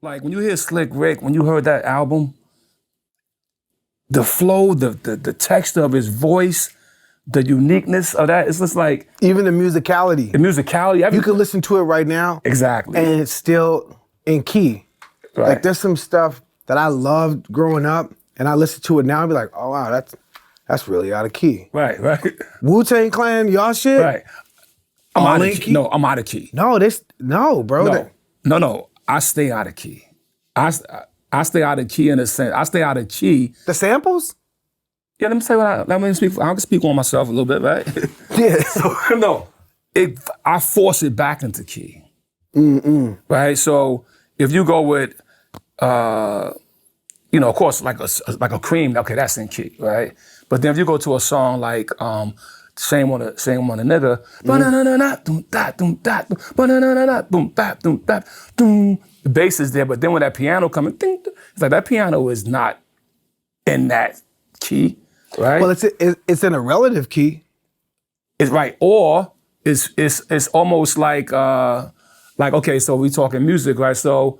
Like when you hear Slick Rick, when you heard that album, the flow, the texture of his voice, the uniqueness of that, it's just like Even the musicality. everything. You can listen to it right now. Exactly. And it's still in key. Right. Like there's some stuff that I loved growing up, and I listen to it now and be like, oh wow, that's really out of key. Right. Wu-Tang Clan, y'all shit? Right. I'm All out in of key? key. No, I'm out of key. No, bro. No. I stay out of key. I stay out of key in a sense. I stay out of key. The samples? Yeah, let me say what let me speak. I can speak on myself a little bit, right? Yeah. No, I force it back into key. Right. So if you go with, of course, like a Cream, okay, that's in key, right? But then if you go to a song like Shame on a Nigga, the bass is there, but then when that piano comes, it's like that piano is not in that key, right? Well, it's in a relative key. It's right, or it's almost like okay, so we talking music, right? So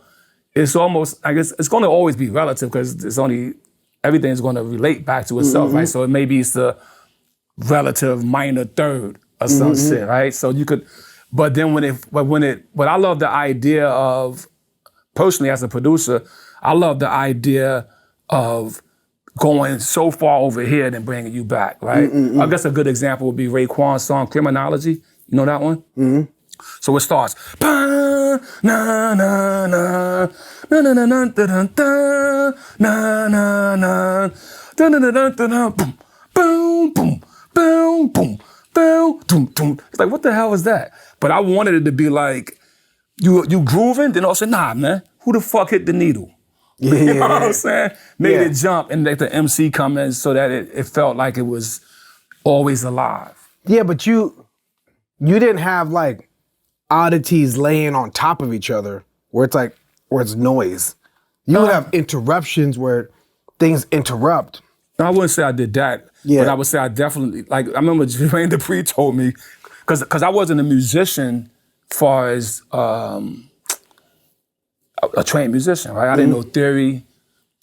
it's almost, I guess it's going to always be relative because everything's going to relate back to itself, right? So maybe it's the relative minor third or some shit, right? So you could, but then but I love the idea of, personally as a producer, I love the idea of going so far over here and bringing you back, right? I guess a good example would be Raekwon's song Criminology. You know that one? So it starts, na na na na na na na na na na na na boom boom boom boom boom boom boom boom. It's like, what the hell is that? But I wanted it to be like you grooving, then also nah, man, who the fuck hit the needle? Yeah. You know what I'm saying? Made it jump and let the MC come in so that it felt like it was always alive. Yeah, but you didn't have like oddities laying on top of each other where it's noise. You would have interruptions where things interrupt. I wouldn't say I did that, but I would say I definitely, like, I remember Jermaine Dupri told me, because I wasn't a musician as far as a trained musician, right? I didn't know theory.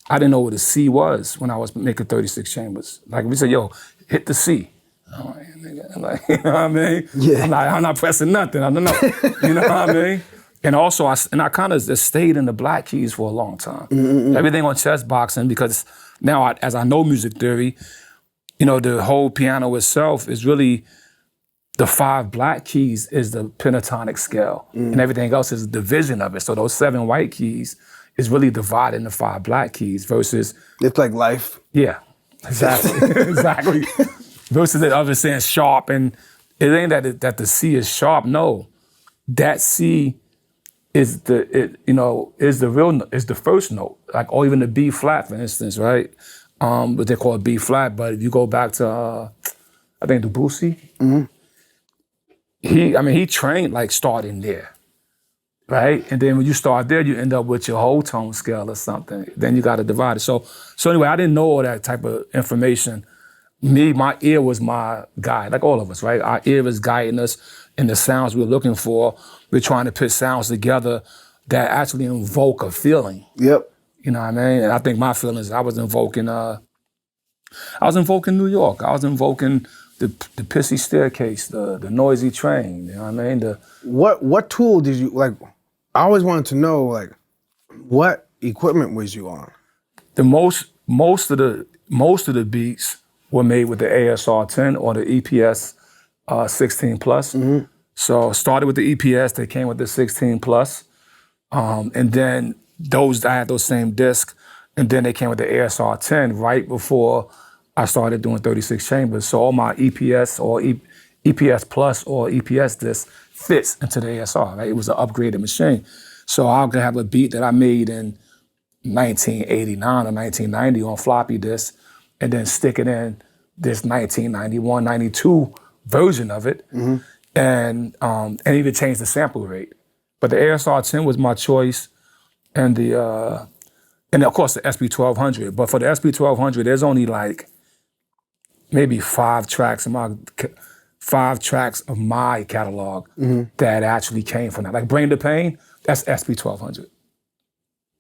I didn't know what a C was when I was making 36 chambers. Like, we said, yo, hit the C. I'm like, nigga, you know what I mean? Yeah. I'm not pressing nothing. I don't know. You know what I mean? And also, I kind of just stayed in the black keys for a long time. Everything on chess boxing, because now, as I know music theory, the whole piano itself is really, the 5 black keys is the pentatonic scale, and everything else is a division of it. So those 7 white keys is really divided into 5 black keys versus... It's like life. Yeah, exactly, exactly. Versus the other saying sharp, and it ain't that the C is sharp. No, that C is the first note, like, or even the B flat, for instance, right? But they call it B flat. But if you go back to, I think Debussy, he trained like starting there, right? And then when you start there, you end up with your whole tone scale or something. Then you got to divide it. So anyway, I didn't know all that type of information. My ear was my guide, like all of us, right? Our ear is guiding us in the sounds we're looking for. We're trying to put sounds together that actually invoke a feeling. Yep. You know what I mean? And I think my feelings, I was invoking New York. I was invoking the pissy staircase, the noisy train. You know what I mean? What tool did you, like, I always wanted to know, like, what equipment was you on? The most of the beats were made with the ASR 10 or the EPS 16 plus. So started with the EPS, they came with the 16 plus. And then I had those same discs, and then they came with the ASR 10 right before I started doing 36 chambers. So all my EPS or EPS plus or EPS disc fits into the ASR, right? It was an upgraded machine. So I could have a beat that I made in 1989 or 1990 on floppy disk, and then stick it in this 1991, 92 version of it, and even change the sample rate. But the ASR 10 was my choice, and of course the SP 1200. But for the SP 1200, there's only like maybe 5 tracks of my catalog that actually came from that. Like Brain to Pain, that's SP 1200.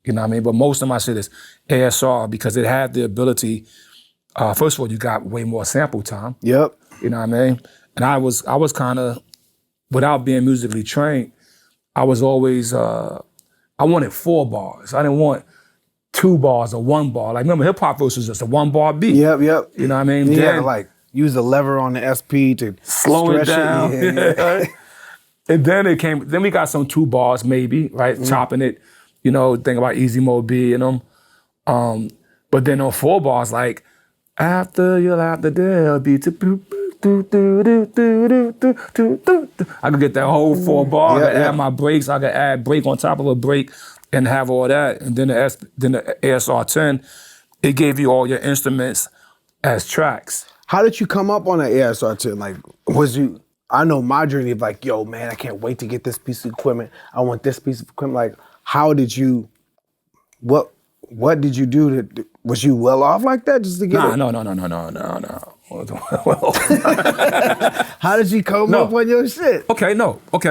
You know what I mean? But most of my shit is ASR because it had the ability, first of all, you got way more sample time. Yep. You know what I mean? And I was kind of, without being musically trained, I was always, I wanted 4 bars. I didn't want 2 bars or 1 bar. Like, remember, hip hop verse was just a 1 bar beat. Yep. You know what I mean? You had Then to like use the lever on the SP to slow it stretch down. Yeah. And then we got some 2 bars maybe, right? Chopping it, you know, think about Easy Mo B and them. But then on 4 bars, like, after you'll have to there'll be to I could get that whole 4 bar. I could add my breaks. I could add break on top of a break and have all that. And then the ASR 10, it gave you all your instruments as tracks. How did you come up on an ASR 10? Like, I know my journey of like, yo, man, I can't wait to get this piece of equipment. I want this piece of equipment. Like, how did you, what did you do was you well off like that just to get it? No. How did you come up on your shit? Okay,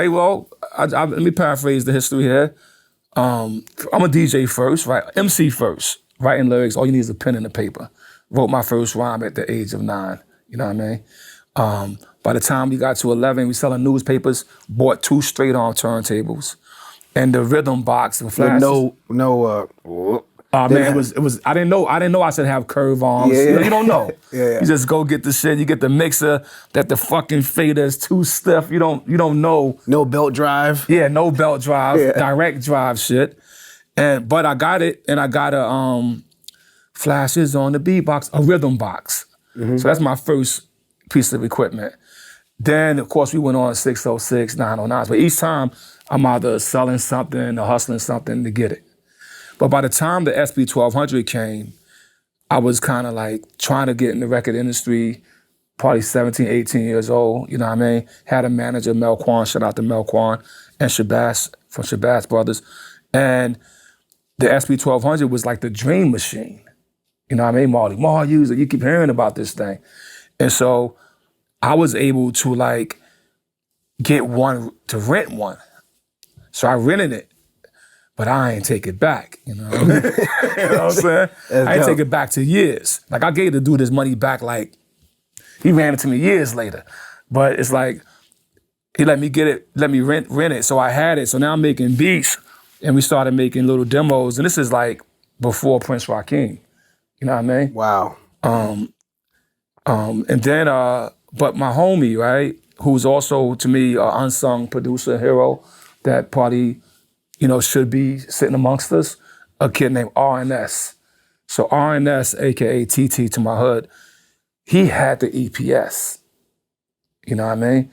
well, let me paraphrase the history here. I'm a DJ first, right? MC first, writing lyrics. All you need is a pen and a paper. Wrote my first rhyme at the age of 9. You know what I mean? By the time we got to 11, we selling newspapers. Bought 2 straight-arm turntables, and the rhythm box and flashes. Man, it was. I didn't know I should have curve arms. Yeah. You don't know. Yeah. You just go get the shit. You get the mixer that the fucking fader is too stiff. You don't know. No belt drive. Yeah, no belt drive, Yeah. direct drive shit. But I got it, and I got a flashes on the beatbox, a rhythm box. So that's my first piece of equipment. Then of course we went on 606, 909s. But each time I'm either selling something or hustling something to get it. But by the time the SB 1200 came, I was kind of like trying to get in the record industry, probably 17, 18 years old, you know what I mean? Had a manager, Mel Kwan, shout out to Mel Kwan, and Shabazz, from Shabazz Brothers. And the SB 1200 was like the dream machine. You know what I mean? Marley user, you keep hearing about this thing. And so I was able to like get one, to rent one. So I rented it. But I ain't take it back, you know what I mean? You know what I'm saying? I ain't take it back to years. Like I gave the dude his money back like, he ran it to me years later. But it's like, he let me get it, let me rent it. So I had it. So now I'm making beats and we started making little demos. And this is like before Prince Rakeem. You know what I mean? Wow. And then, but my homie, right, who's also to me an unsung producer hero, that probably, you know, should be sitting amongst us, a kid named RNS. So RNS, AKA TT to my hood, he had the EPS. You know what I mean?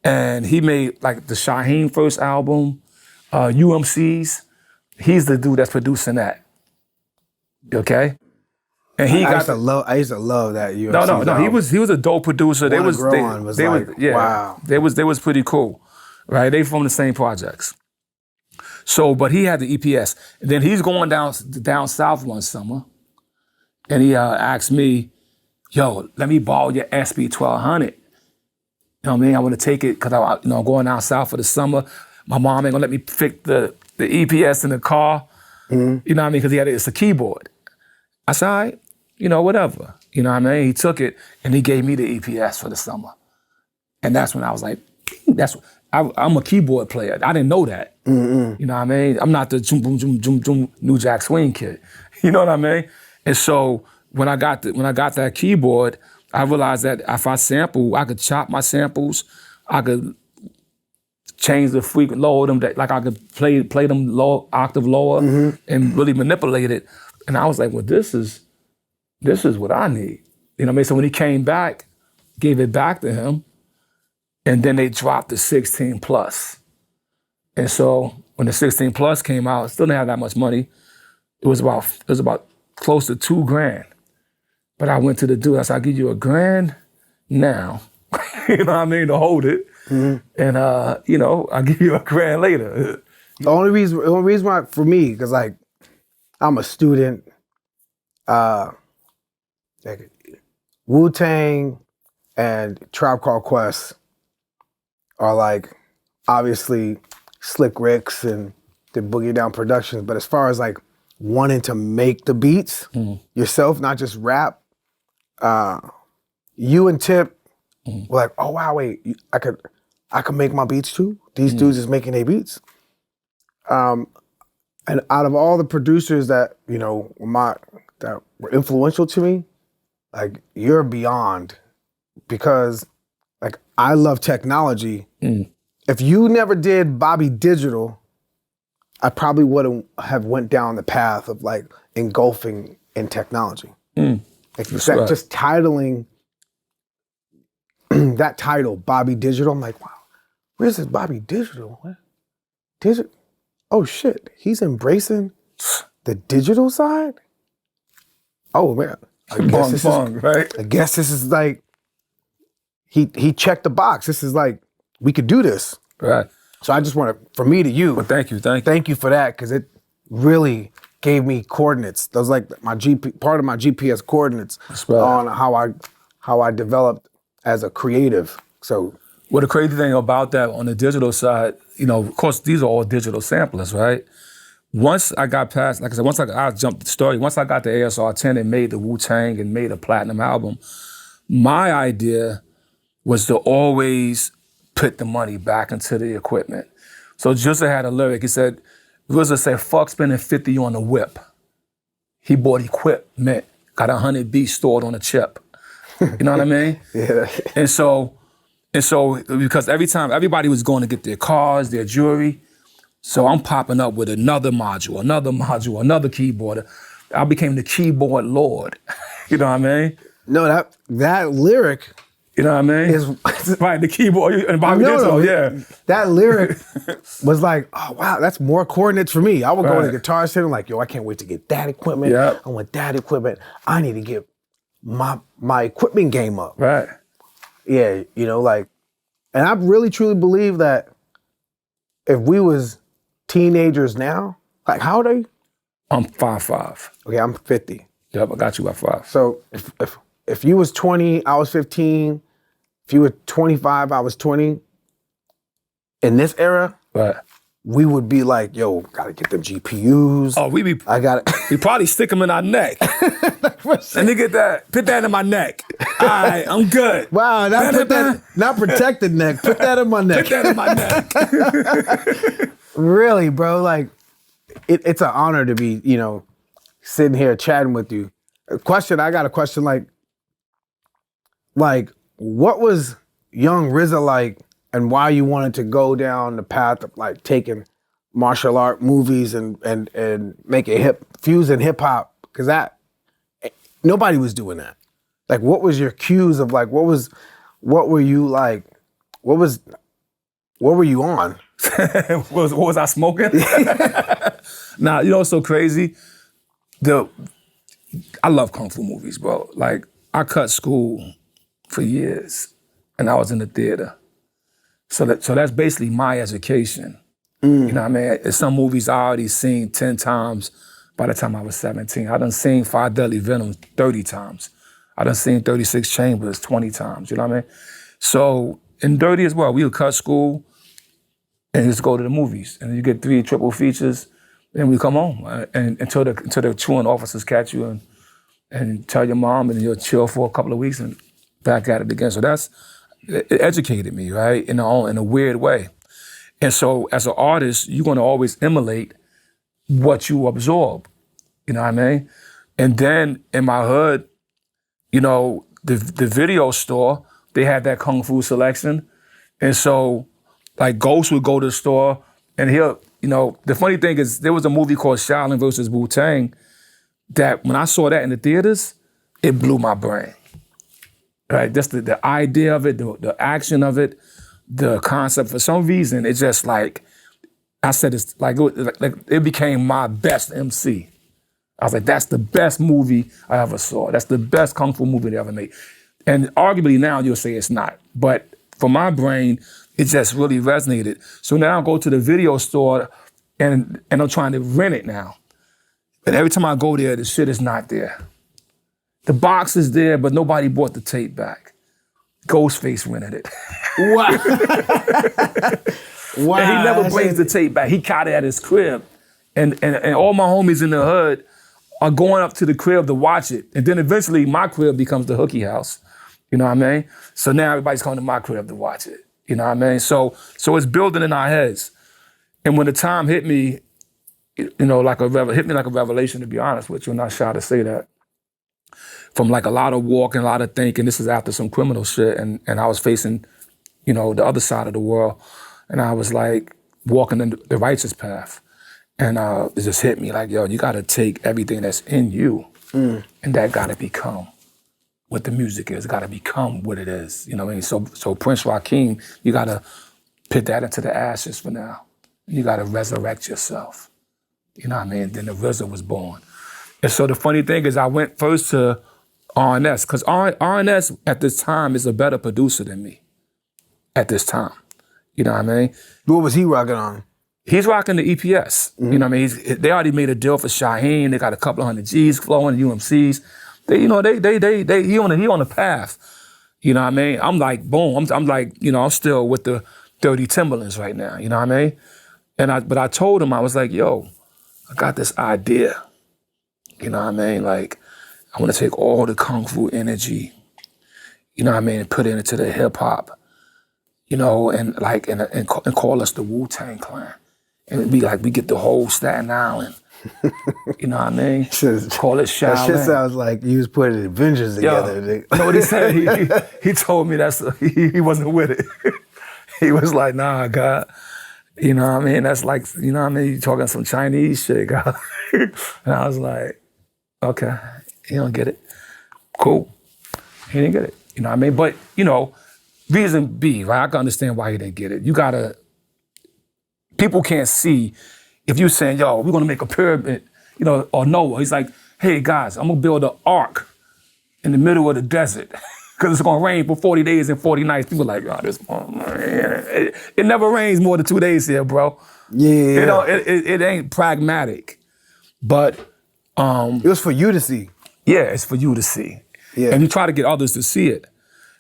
And he made like the Shaheem first album, UMC's. He's the dude that's producing that. Okay? And he I used to love that UMC's No. album. He was a dope producer. They was wow. They was pretty cool. Right? They from the same projects. So, but he had the EPS. And then he's going down south one summer, and he asked me, yo, let me borrow your SB 1200. You know what I mean? I want to take it because I'm going down south for the summer. My mom ain't gonna let me fix the EPS in the car. You know what I mean? Because it's a keyboard. I said, all right, whatever. You know what I mean? He took it and he gave me the EPS for the summer. And that's when I was like, I'm a keyboard player. I didn't know that. You know what I mean? I'm not the zoom, boom, zoom, zoom, zoom, New Jack Swing kid. You know what I mean? And so when I got that keyboard, I realized that if I sample, I could chop my samples. I could change the frequency, lower them. Like I could play them low, octave lower, and really manipulate it. And I was like, well, this is what I need. You know what I mean? So when he came back, gave it back to him. And then they dropped the 16 plus. And so when the 16 plus came out, still didn't have that much money. It was about close to $2,000. But I went to the dude, I said, I'll give you $1,000 now. You know what I mean, to hold it. And I'll give you $1,000 later. The only reason why for me, because like I'm a student, Wu-Tang and Tribe Called Quest are like obviously Slick Ricks and the Boogie Down Productions, but as far as like wanting to make the beats yourself, not just rap. You and Tip were like, oh wow, wait, I could make my beats too. These dudes is making their beats. And out of all the producers that that were influential to me, like you're beyond, because like I love technology. If you never did Bobby Digital, I probably wouldn't have went down the path of like engulfing in technology. Like just titling that title, Bobby Digital. I'm like, wow, where's this Bobby Digital? What? Digital? Oh shit, he's embracing the digital side? Oh man, I guess this is like, he checked the box. This is like, we could do this. Right. So I just want to, from me to you. Well, thank you. Thank you for that, because it really gave me coordinates. Those like part of my GPS coordinates on how I developed as a creative. So, well, the crazy thing about that on the digital side, of course, these are all digital samplers, right? Once I got past, like I said, I jumped the story. Once I got the ASR 10 and made the Wu-Tang and made a platinum album, my idea was to always put the money back into the equipment. So RZA had a lyric. He said, RZA said, fuck spending 50 on a whip. He bought equipment, got 100 beats stored on a chip. You know what I mean? Yeah. And so, because every time everybody was going to get their cars, their jewelry, so I'm popping up with another module, another keyboard. I became the keyboard lord. You know what I mean? No, that lyric, you know what I mean? Is right, the keyboard and Bobby Digital, yeah. That lyric was like, oh wow, that's more coordinates for me. I would go to Guitar Center like, yo, I can't wait to get that equipment. Yep. I want that equipment. I need to get my equipment game up. Right. Yeah, and I really truly believe that if we was teenagers now, like how old are you? I'm 5'5". Okay, I'm 50. Yep, I got you by 5. So if you was 20, I was 15. If you were 25, I was 20. In this era, right, we would be like, yo, gotta get them GPUs. Oh, we probably stick them in our neck. And they put that in my neck. All right, I'm good. Wow, not protect the neck, put that in my neck. Put that in my neck. Really, bro, like, it's an honor to be, sitting here chatting with you. I got a question, like, what was young RZA like, and why you wanted to go down the path of like taking martial art movies and making fusing hip hop? Because nobody was doing that. Like, what was your cues of like, what were you like, what were you on? what was I smoking? Nah, what's so crazy? I love Kung Fu movies, bro. Like, I cut school for years and I was in the theater. So that's basically my education. You know what I mean? Some movies I already seen 10 times by the time I was 17. I done seen Five Deadly Venoms 30 times. I done seen 36 Chambers 20 times, you know what I mean? So in Dirty as well, we would cut school and just go to the movies. And you get 3 triple features, and we come home. And until the truant officers catch you and tell your mom, and you'll chill for a couple of weeks and back at it again. So it educated me, right? In a weird way. And so as an artist, you're gonna always emulate what you absorb, you know what I mean? And then in my hood, the video store, they had that Kung Fu selection. And so like Ghost would go to the store and the funny thing is there was a movie called Shaolin versus Wu-Tang that when I saw that in the theaters, it blew my brain. Right, just the idea of it, the action of it, the concept. For some reason, it's just like, I said, it's like it became my best MC. I was like, that's the best movie I ever saw. That's the best Kung Fu movie they ever made. And arguably now you'll say it's not. But for my brain, it just really resonated. So now I go to the video store and I'm trying to rent it now. And every time I go there, the shit is not there. The box is there, but nobody bought the tape back. Ghostface rented it. Wow. Wow. And he never brings the tape back. He caught it at his crib. And all my homies in the hood are going up to the crib to watch it. And then eventually my crib becomes the hookie house. You know what I mean? So now everybody's coming to my crib to watch it. You know what I mean? So it's building in our heads. And when the time hit me, you know, hit me like a revelation, to be honest with you, and I'm not shy to say that. From like a lot of walking, a lot of thinking, this is after some criminal shit, and I was facing, you know, the other side of the world. And I was like walking in the righteous path. And it just hit me like, yo, you gotta take everything that's in you and that gotta become what the music is. It gotta become what it is. You know what I mean? So Prince Rakeem, you gotta put that into the ashes for now. You gotta resurrect yourself. You know what I mean? Then the RZA was born. And so the funny thing is I went first to RNS, because RNS at this time is a better producer than me at this time. You know what I mean? What was he rocking on? He's rocking the EPS. You know what I mean? They already made a deal for Shaheem. They got a couple of hundred G's flowing, UMCs. He on the path. You know what I mean? I'm like, boom. I'm like, you know, I'm still with the dirty Timberlands right now. You know what I mean? But I told him, I was like, yo, I got this idea. You know what I mean? Like, I want to take all the Kung Fu energy, you know what I mean, and put it into the hip hop, you know, and like, and call us the Wu-Tang Clan. And it'd be like, we get the whole Staten Island. You know what I mean? Call it Shaolin. That shit sounds like you was putting Avengers together. You know what he said? He told me he wasn't with it. He was like, nah, God. You know what I mean? That's like, you know what I mean? You talking some Chinese shit, God. And I was like, okay, he don't get it. Cool. He didn't get it. You know what I mean? But, you know, reason B, right? I can understand why he didn't get it. You gotta, people can't see if you're saying, yo, we're gonna make a pyramid, you know, or Noah. He's like, hey guys, I'm gonna build an ark in the middle of the desert because it's gonna rain for 40 days and 40 nights. People are like, oh, it never rains more than 2 days here, bro. Yeah. You know, it ain't pragmatic, but it was for you to see. Yeah, it's for you to see. Yeah. And you try to get others to see it.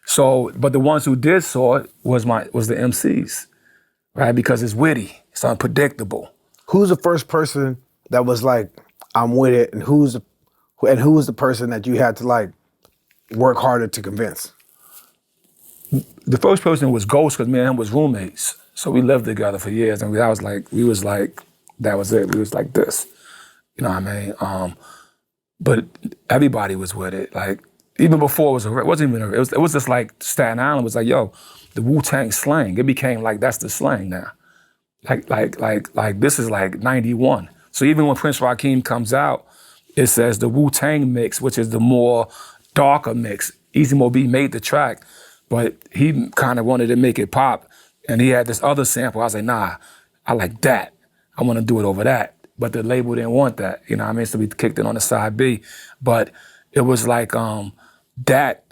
So, but the ones who did saw it was the MCs, right? Because it's witty, it's unpredictable. Who's the first person that was like, I'm with it, and who was the person that you had to like work harder to convince? The first person was Ghost, because me and him was roommates. So we lived together for years, and that was like, that was it. We was like this, you know what I mean? But everybody was with it. Like, even before it was just like Staten Island was like, yo, the Wu-Tang slang. It became like, that's the slang now. Like this is like 91. So even when Prince Rakeem comes out, it says the Wu-Tang mix, which is the more darker mix. Easy Mo B made the track, but he kind of wanted to make it pop. And he had this other sample. I was like, nah, I like that. I want to do it over that. But the label didn't want that, you know what I mean? So we kicked it on the side B. But it was like that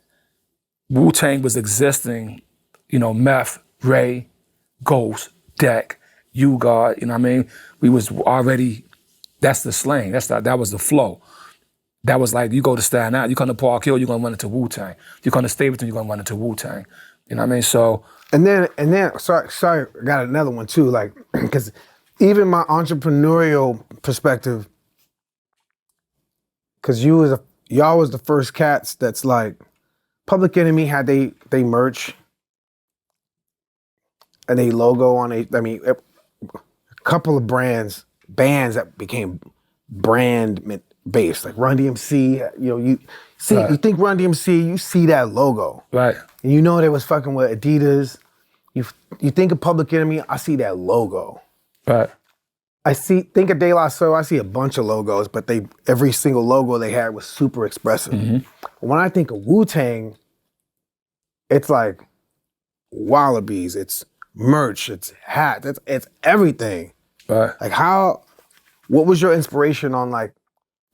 Wu-Tang was existing, you know, Meth, Ray, Ghost, Deck, U-God, you know what I mean? We was already, that's the slang, that was the flow. That was like, you go to Staten Island, you come to Park Hill, you're gonna run into Wu-Tang. You come to Stapleton, you're gonna run into Wu-Tang. You know what I mean? So. And then, sorry, I got another one too, like, because even my entrepreneurial perspective, because y'all was the first cats that's like, Public Enemy had they merch and a logo on a couple of bands that became brand based, like Run DMC. You know, you see, right. You think Run DMC, you see that logo, right? And you know they was fucking with Adidas. You think of Public Enemy, I see that logo, right? Think of De La Soul, I see a bunch of logos, but every single logo they had was super expressive. Mm-hmm. When I think of Wu-Tang, it's like Wallabies, it's merch, it's hats, it's everything. Right. Like what was your inspiration on like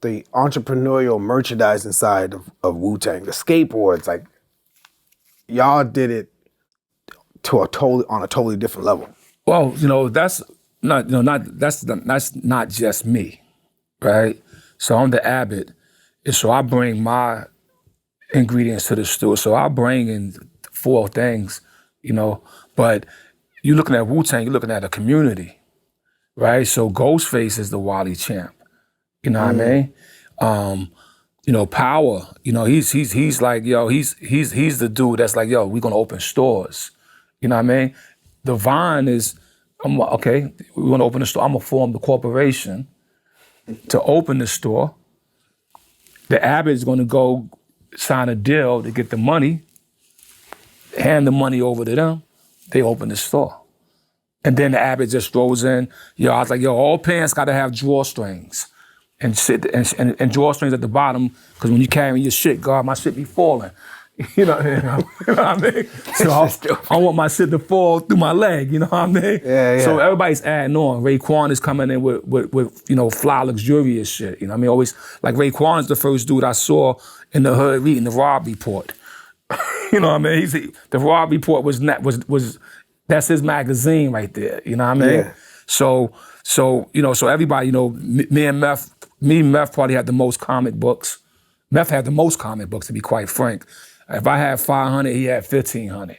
the entrepreneurial merchandising side of Wu-Tang? The skateboards, like y'all did it on a totally different level. Well, you know, that's not just me, right? So I'm the Abbot, and so I bring my ingredients to the stew. So I bring in 4 things, you know, but you're looking at Wu-Tang, you're looking at a community, right? So Ghostface is the Wally champ. You know what I mean? You know, Power. You know, he's like, yo, he's the dude that's like, yo, we're gonna open stores. You know what I mean? Divine is, okay, we're gonna open the store. I'm gonna form the corporation to open the store. The Abbott is gonna go sign a deal to get the money, hand the money over to them. They open the store. And then the Abbott just throws in, yo, I was like, yo, all pants gotta have drawstrings. And sit and drawstrings at the bottom, because when you carrying your shit, God, my shit be falling. You know what I mean? So I want my shit to fall through my leg, you know what I mean? Yeah. So everybody's adding on. Raekwon is coming in with you know, fly, luxurious shit. You know what I mean? Always, like Raekwon's the first dude I saw in the hood reading the Rob Report. You know what I mean? The Rob Report was that's his magazine right there. You know what I mean? Yeah. So you know, so everybody, you know, me and Meth probably had the most comic books. Meth had the most comic books, to be quite frank. If I had 500, he had 1,500.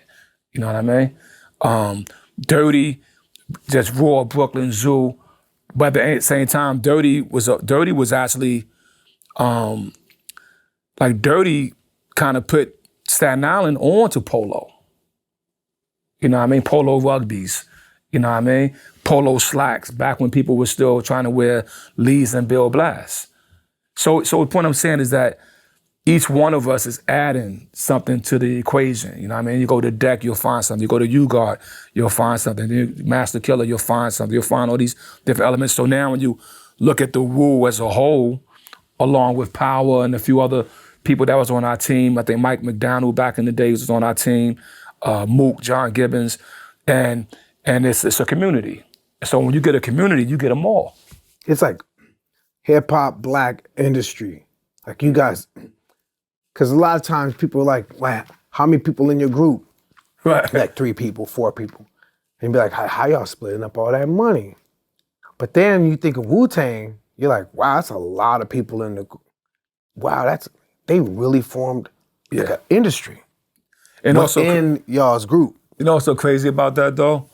You know what I mean? Dirty, just raw Brooklyn Zoo. But at the same time, Dirty was actually, like Dirty kind of put Staten Island onto polo. You know what I mean? Polo rugbies. You know what I mean? Polo slacks, back when people were still trying to wear Lees and Bill Blass. So the point I'm saying is that each one of us is adding something to the equation. You know what I mean? You go to Deck, you'll find something. You go to U-Guard, you'll find something. You Master Killer, you'll find something. You'll find all these different elements. So now when you look at the Wu as a whole, along with Power and a few other people that was on our team, I think Mike McDonald back in the day was on our team, Mook, John Gibbons, and it's a community. So when you get a community, you get them all. It's like hip hop, black industry. Like you guys, because a lot of times people are like, wow, how many people in your group? Right. Like 3 people, 4 people. And you be like, how y'all splitting up all that money? But then you think of Wu-Tang, you're like, wow, that's a lot of people in the group. Wow, they really formed like an industry. And also in y'all's group. You know what's so crazy about that though?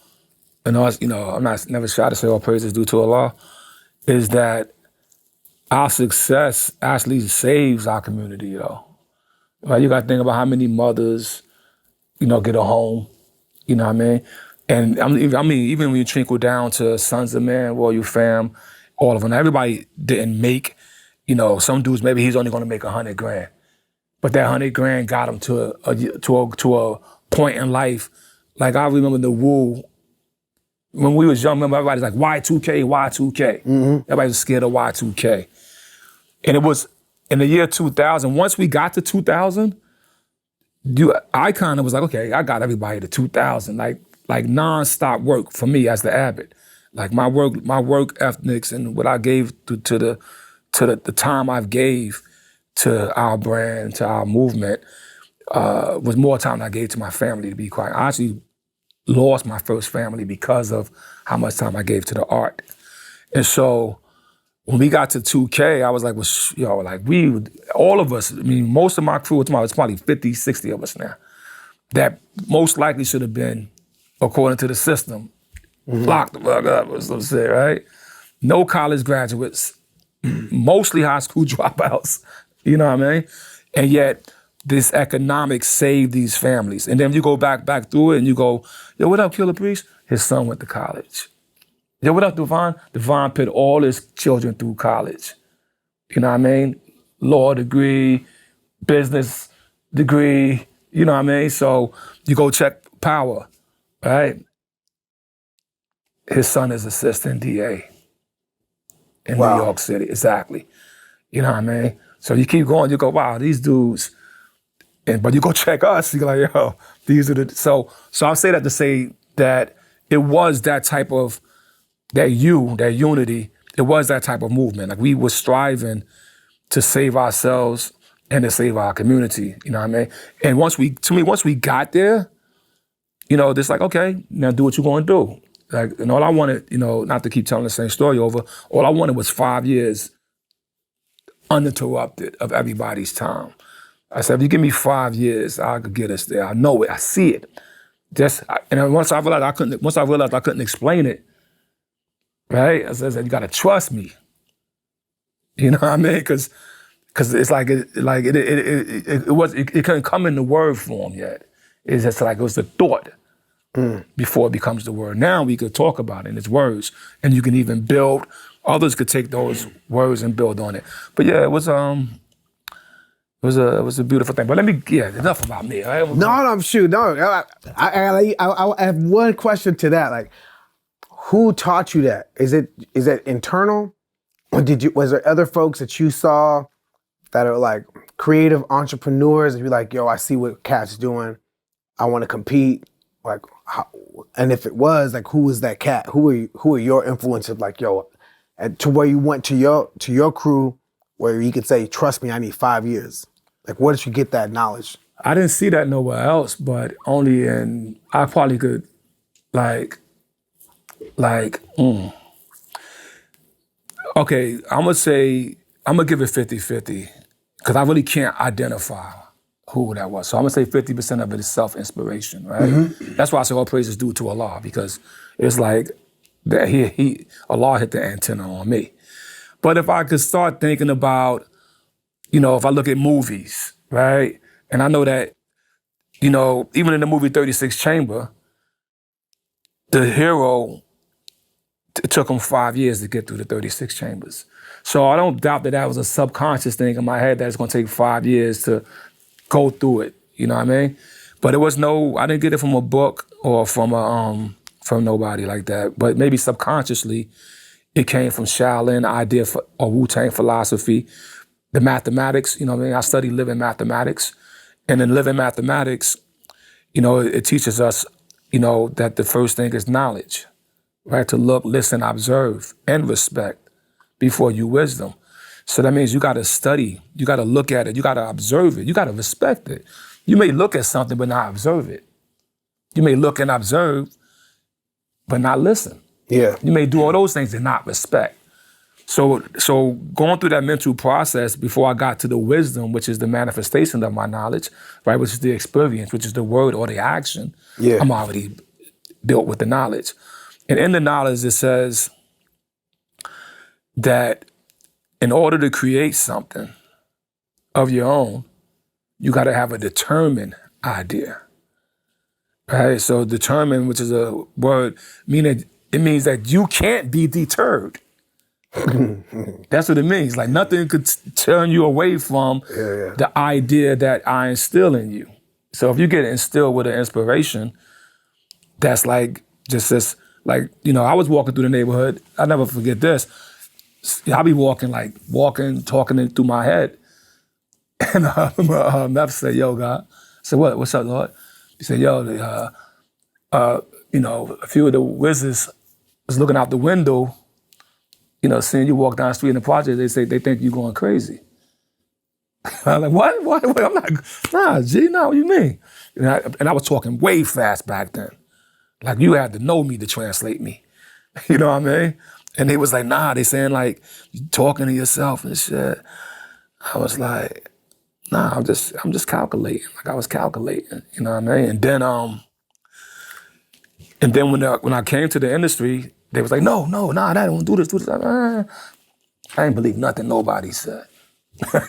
And you know, I'm never shy to say all praises due to Allah, is that our success actually saves our community, though. Right? You got to think about how many mothers, you know, get a home. You know what I mean? And I mean, even when you trickle down to Sons of Man, Royal Fam, all of them, everybody didn't make, you know, some dudes, maybe he's only going to make $100 grand. But that $100 grand got him to a point in life. Like I remember the Wu, when we was young, remember everybody's like, Y2K, Y2K. Mm-hmm. Everybody was scared of Y2K. And it was in the year 2000, once we got to 2000, I kind of was like, okay, I got everybody to 2000. Like nonstop work for me as the Abbott. Like my work ethics and what I gave to the time I've gave to our brand, to our movement, was more time than I gave to my family, to be quite. I actually lost my first family because of how much time I gave to the art. And so when we got to 2K, I was like, well, like all of us, I mean, most of my crew, it's probably 50, 60 of us now, that most likely should have been, according to the system, locked the fuck up, or so to say, right? No college graduates, mostly high school dropouts, you know what I mean? And yet, this economics saved these families. And then you go back through it and you go, yo, what up, Killer Priest? His son went to college. Yo, what up, Devon? Devon put all his children through college. You know what I mean? Law degree, business degree, you know what I mean? So you go check Power, right? His son is assistant DA in New York City, exactly. You know what I mean? So you keep going, you go, wow, these dudes, but you go check us, you're like, yo, these are the, so I'll say that to say that it was that type of, that unity, it was that type of movement. Like we were striving to save ourselves and to save our community, you know what I mean? And once we got there, you know, it's like, okay, now do what you're gonna do. Like, and all I wanted, you know, not to keep telling the same story over, all I wanted was 5 years uninterrupted of everybody's time. I said, if you give me 5 years, I could get us there. I know it, I see it. And then once I realized I couldn't explain it, right? I said, you gotta trust me. You know what I mean? Because it's like it couldn't come in the word form yet. It's just like it was the thought before it becomes the word. Now we could talk about it in its words, and you can even build. Others could take those words and build on it. But yeah, it was a beautiful thing. But enough about me. Right? No, shoot, no. I have one question to that. Like, who taught you that? Is it internal, or was there other folks that you saw that are like creative entrepreneurs, and you're like, yo, I see what Cat's doing, I want to compete, like, and if it was, like, who was that cat? Who are your influences? Like, yo, and to where you went to your crew, where you could say, trust me, I need 5 years. Like, where did you get that knowledge? I didn't see that nowhere else, but only I probably could, okay, I'm gonna give it 50-50, because I really can't identify who that was. So I'm gonna say 50% of it is self-inspiration, right? Mm-hmm. That's why I say all praise is due to Allah, because it's like that Allah hit the antenna on me. But if I could start thinking about, if I look at movies, right? And I know that, even in the movie 36 Chamber, the hero, it took him 5 years to get through the 36 chambers. So I don't doubt that was a subconscious thing in my head that it's gonna take 5 years to go through it, you know what I mean? But I didn't get it from a book or from nobody like that, but maybe subconsciously, it came from Shaolin, the idea or Wu-Tang philosophy, the mathematics, you know what I mean? I studied living mathematics, and in living mathematics, it teaches us, that the first thing is knowledge, right? To look, listen, observe, and respect before you wisdom. So that means you gotta study, you gotta look at it, you gotta observe it, you gotta respect it. You may look at something but not observe it. You may look and observe but not listen. Yeah. You may do all those things and not respect. So going through that mental process before I got to the wisdom, which is the manifestation of my knowledge, right, which is the experience, which is the word or the action, yeah. I'm already built with the knowledge. And in the knowledge, it says that in order to create something of your own, you got to have a determined idea, right? So determined, which is a word, it means that you can't be deterred. That's what it means. Like nothing could turn you away from the idea that I instill in you. So if you get instilled with an inspiration, that's like just this, like, I was walking through the neighborhood. I'll never forget this. I'll be walking, talking it through my head. And Meph said, yo, God. I said, what? What's up, Lord? He said, yo, a few of the wizards was looking out the window, seeing you walk down the street in the project, they say they think you're going crazy. I'm like, what? I'm like, nah, G, no, what you mean? And I was talking way fast back then. Like, you had to know me to translate me. You know what I mean? And they was like, nah, they saying like, you talking to yourself and shit. I was like, nah, I'm just calculating. Like I was calculating, you know what I mean? And then when I came to the industry, they was like, no, nah, I don't do this. I didn't believe nothing nobody said.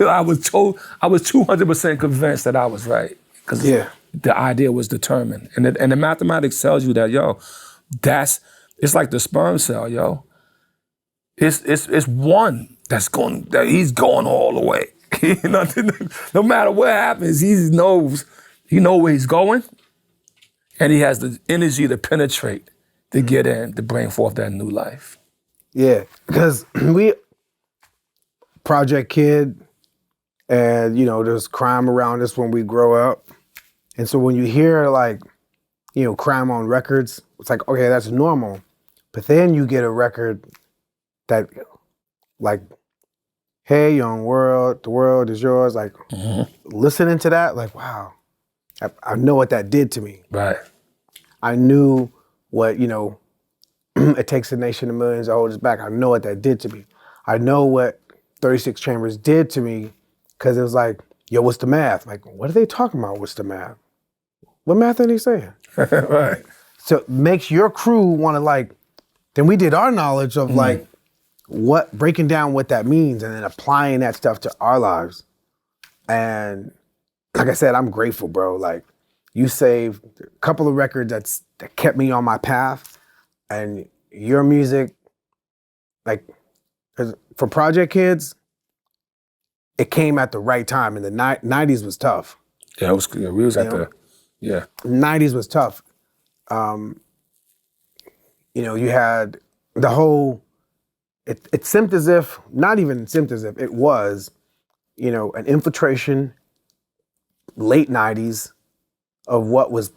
I was 200% convinced that I was right. Because the idea was determined. And the mathematics tells you that, yo, it's like the sperm cell, yo. It's one that he's going all the way. No matter what happens, he knows where he's going, and he has the energy to penetrate, to get in, to bring forth that new life. Yeah, because we Project Kid, and there's crime around us when we grow up, and so when you hear like, crime on records, it's like, okay, that's normal, but then you get a record that, like, hey, young world, the world is yours. Like, listening to that, like, wow, I know what that did to me. Right. I knew what, it takes a nation of millions to hold us back. I know what that did to me. I know what 36 Chambers did to me, because it was like, yo, what's the math? Like, what are they talking about? What's the math? What math are they saying? Right. So it makes your crew want to, like, then we did our knowledge of like breaking down what that means and then applying that stuff to our lives. And like I said, I'm grateful, bro. Like you saved a couple of records that kept me on my path, and your music, like 'cause for Project Kids, it came at the right time. And the 90s was tough. Yeah, it was. Yeah, we was at the. Yeah. 90s was tough. You had the whole. It seemed as if, not even seemed as if, it was, an infiltration, late 90s, of what was,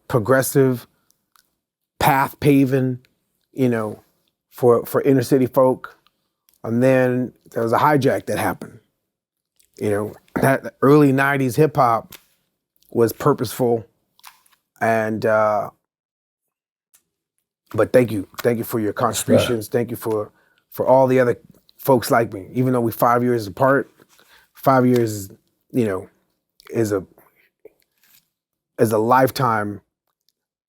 progressive, path paving, for inner city folk. And then there was a hijack that happened. That early 90s hip hop was purposeful. And, but thank you for your contributions. Thank you for all the other folks like me. Even though we're 5 years apart, 5 years is a lifetime,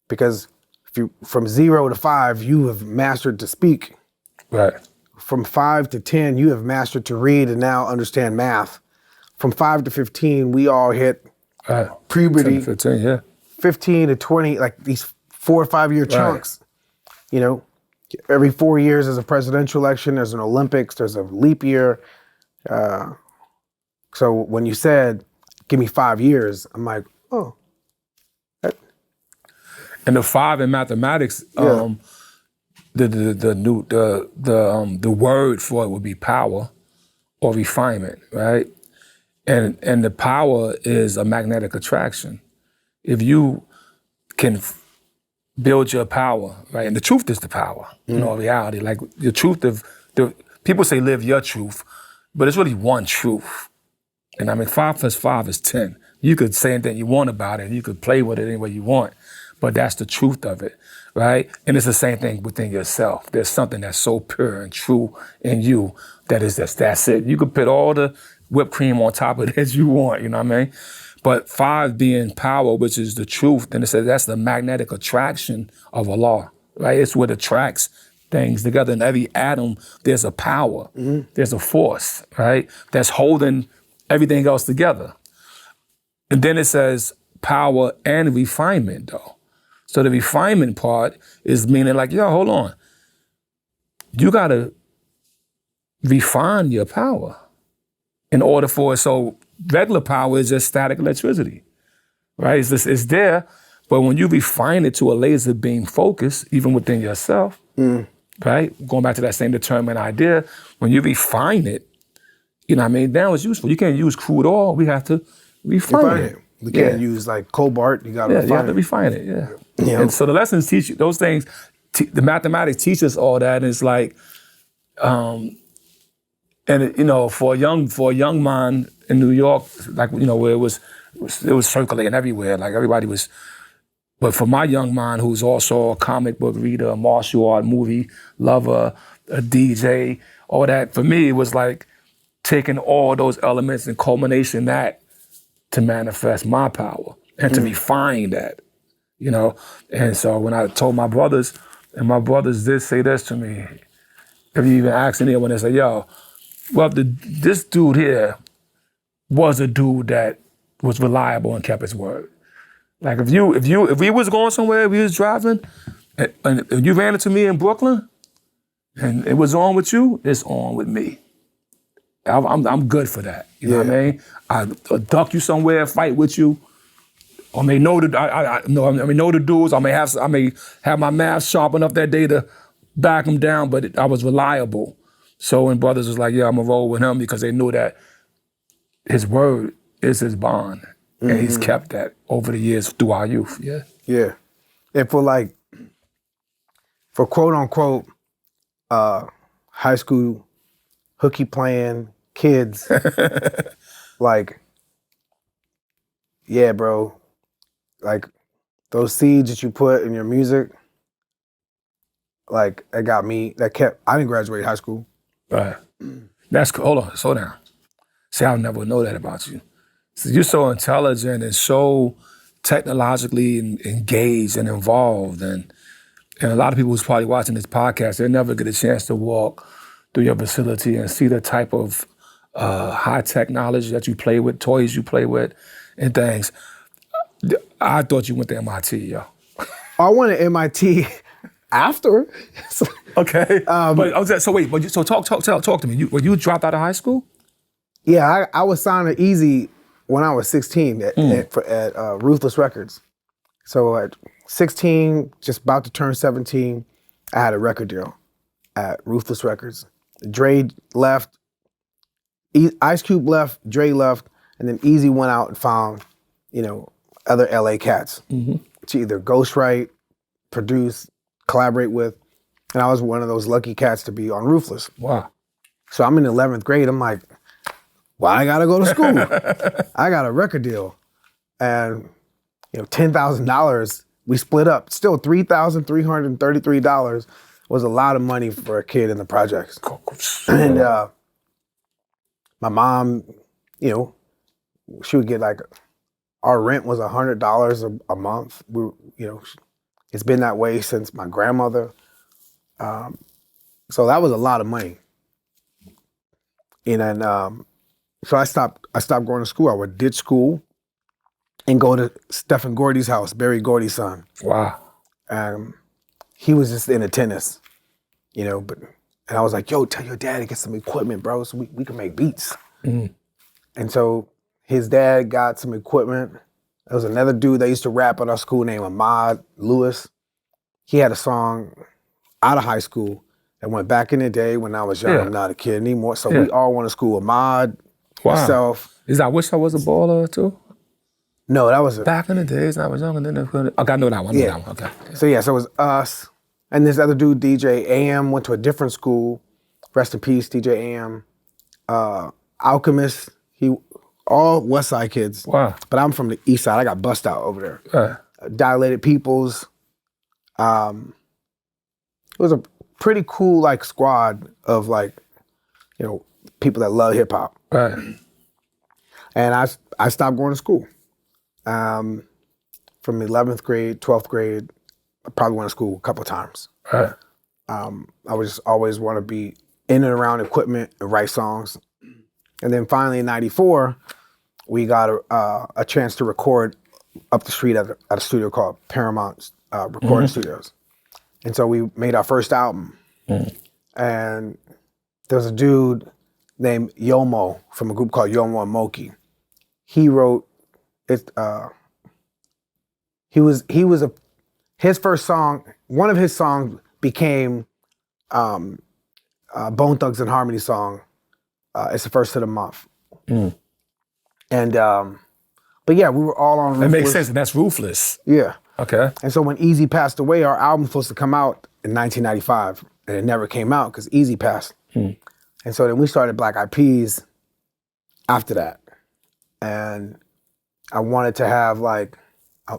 because if you from 0 to 5, you have mastered to speak. Right. From 5 to 10, you have mastered to read and now understand math. From 5 to 15, we all hit puberty. 10 to 15, yeah. 15 to 20, like these 4 or 5 year chunks. Every 4 years there's a presidential election, there's an Olympics, there's a leap year. So when you said, give me 5 years, I'm like, oh. And the 5 in mathematics, the word for it would be power or refinement, right? And the power is a magnetic attraction. If you can build your power, right? And the truth is the power, reality. Like the truth of, people say live your truth, but it's really one truth. And I mean, 5 plus 5 is 10. You could say anything you want about it. You could play with it any way you want, but that's the truth of it, right? And it's the same thing within yourself. There's something that's so pure and true in you that is that's it. You could put all the whipped cream on top of it as you want, you know what I mean? But 5 being power, which is the truth, then it says that's the magnetic attraction of Allah, right? It's what attracts things together. In every atom, there's a power, there's a force, right? That's holding everything else together. And then it says power and refinement, though. So the refinement part is meaning like, yo, hold on. You gotta refine your power in order for it. So regular power is just static electricity, right? It's there, but when you refine it to a laser beam focus, even within yourself, right? Going back to that same determined idea, when you refine it, now it's useful. You can't use crude oil. We have to refine it. You can't use like cobalt. You got to refine it. You have to refine it, yeah. And so the lessons teach you those things. The mathematics teach us all that. And it's like, for a young mind in New York, like, where it was circulating everywhere. Like everybody was, but for my young mind, who's also a comic book reader, a martial art movie lover, a DJ, all that, for me, it was like taking all those elements and culmination that to manifest my power and to refine that, And so when I told my brothers, and my brothers did say this to me, if you even ask anyone, they say, yo, well, this dude here was a dude that was reliable and kept his word. Like if we was going somewhere, we was driving, and you ran into me in Brooklyn, and it was on with you, it's on with me. I'm good for that. You know what I mean? I duck you somewhere, fight with you. I may know the dudes. I may have my math sharp enough that day to back him down, but I was reliable. So when brothers was like, yeah, I'm gonna roll with him because they knew that his word is his bond. And he's kept that over the years through our youth. Yeah. Yeah. And for quote unquote, high school hooky playing kids, like, yeah, bro, like those seeds that you put in your music, like I didn't graduate high school. Right. That's cool. Hold on, slow down. See, I'll never know that about you. So you're so intelligent and so technologically engaged and involved, and And a lot of people who's probably watching this podcast, they never get a chance to walk through your facility and see the type of high technology that you play with, toys you play with, and things. I thought you went to MIT, yo. I went to MIT after. Okay. So wait, talk to me. You dropped out of high school? Yeah, I was signed to Easy when I was 16 at Ruthless Records. So at 16, just about to turn 17, I had a record deal at Ruthless Records. Dre left, Ice Cube left, Dre left, and then Easy went out and found, other LA cats to either ghostwrite, produce, collaborate with. And I was one of those lucky cats to be on Ruthless. Wow. So I'm in 11th grade. I'm like, well, I gotta go to school. I got a record deal. And, $10,000, we split up. Still $3,333 was a lot of money for a kid in the projects. And my mom, she would get our rent was $100 a month. It's been that way since my grandmother. So that was a lot of money. And then, so I stopped going to school. I would ditch school and go to Stephen Gordy's house, Barry Gordy's son. Wow. He was just into tennis, and I was like, yo, tell your dad to get some equipment, bro, so we can make beats. Mm. And so his dad got some equipment. There was another dude that used to rap at our school named Ahmad Lewis. He had a song out of high school that went back in the day when I was young. I'm not a kid anymore. So we all went to school. Ahmad, myself. Is I Wish I Was a Baller too? No, that was back in the days when I was younger. Okay, I know that one. Okay. So it was us and this other dude, DJ AM, went to a different school. Rest in peace, DJ AM. Alchemist. All West Side kids. Wow. But I'm from the East Side. I got bust out over there. Dilated Peoples. It was a pretty cool squad of people that love hip hop. Right. And I stopped going to school. From 11th grade, 12th grade, I probably went to school a couple of times. Right. I would just always want to be in and around equipment and write songs. And then finally in '94, we got a chance to record up the street at a studio called Paramount Recording Studios. And so we made our first album. And there was a dude named Yomo from a group called Yomo and Moki. He wrote it. His first song, one of his songs became Bone Thugs and Harmony song. It's the first of the month. And but yeah, we were all on Ruthless. That makes sense, and that's Ruthless. Yeah. Okay. And so when Easy passed away, our album was supposed to come out in 1995, and it never came out because Easy passed. And so then we started Black Eyed Peas after that. And I wanted to have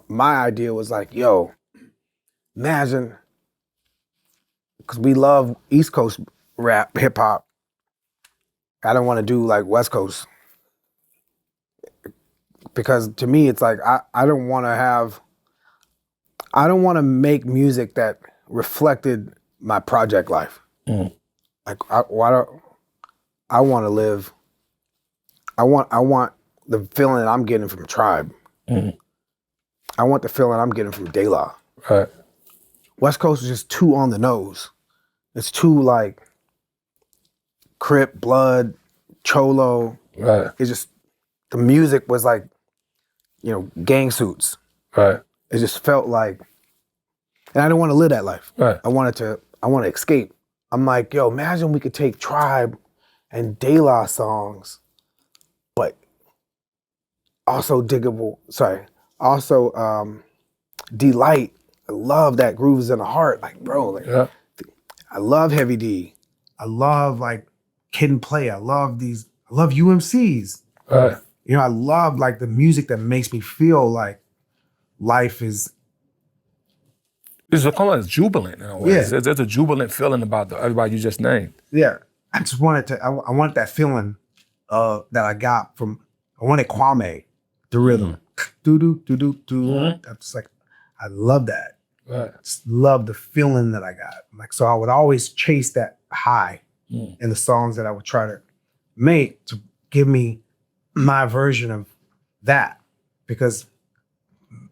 my idea was yo, imagine, because we love East Coast rap, hip hop. I don't want to do West Coast. Because to me, it's I don't want to make music that reflected my project life. I want to live, I want the feeling I'm getting from Tribe. I want the feeling I'm getting from De La. Right. West Coast is just too on the nose. It's too Crip, Blood, Cholo. Right. It's just, the music was gang suits. Right. It just felt and I didn't want to live that life. Right. I want to escape. I'm yo, imagine we could take Tribe and De La songs, but also Delight. I love that Grooves in the Heart. I love Heavy D. I love Kid and Play. I love UMCs. Right. I love the music that makes me feel life is. It's kind of jubilant in a way. Yeah. There's a jubilant feeling about everybody you just named. Yeah. I just wanted I wanted that feeling that I got from, I wanted Kwame, the rhythm. Do-do, do-do, do. I'm just I love that. Right. Just love the feeling that I got. Like, so I would always chase that high in the songs that I would try to make to give me my version of that. Because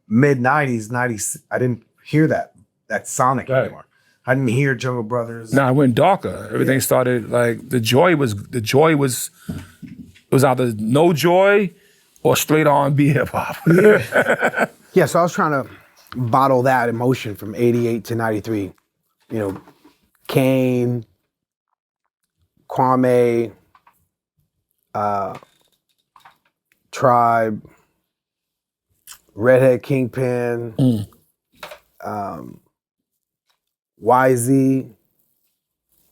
mid 90s, I didn't hear that sonic anymore. I didn't hear Jungle Brothers. No, it went darker. Everything started like the joy was either no joy or straight R&B hip hop. Yeah, so I was trying to bottle that emotion from 88 to 93. You know, Kane, Kwame, Tribe, Redhead Kingpin, YZ,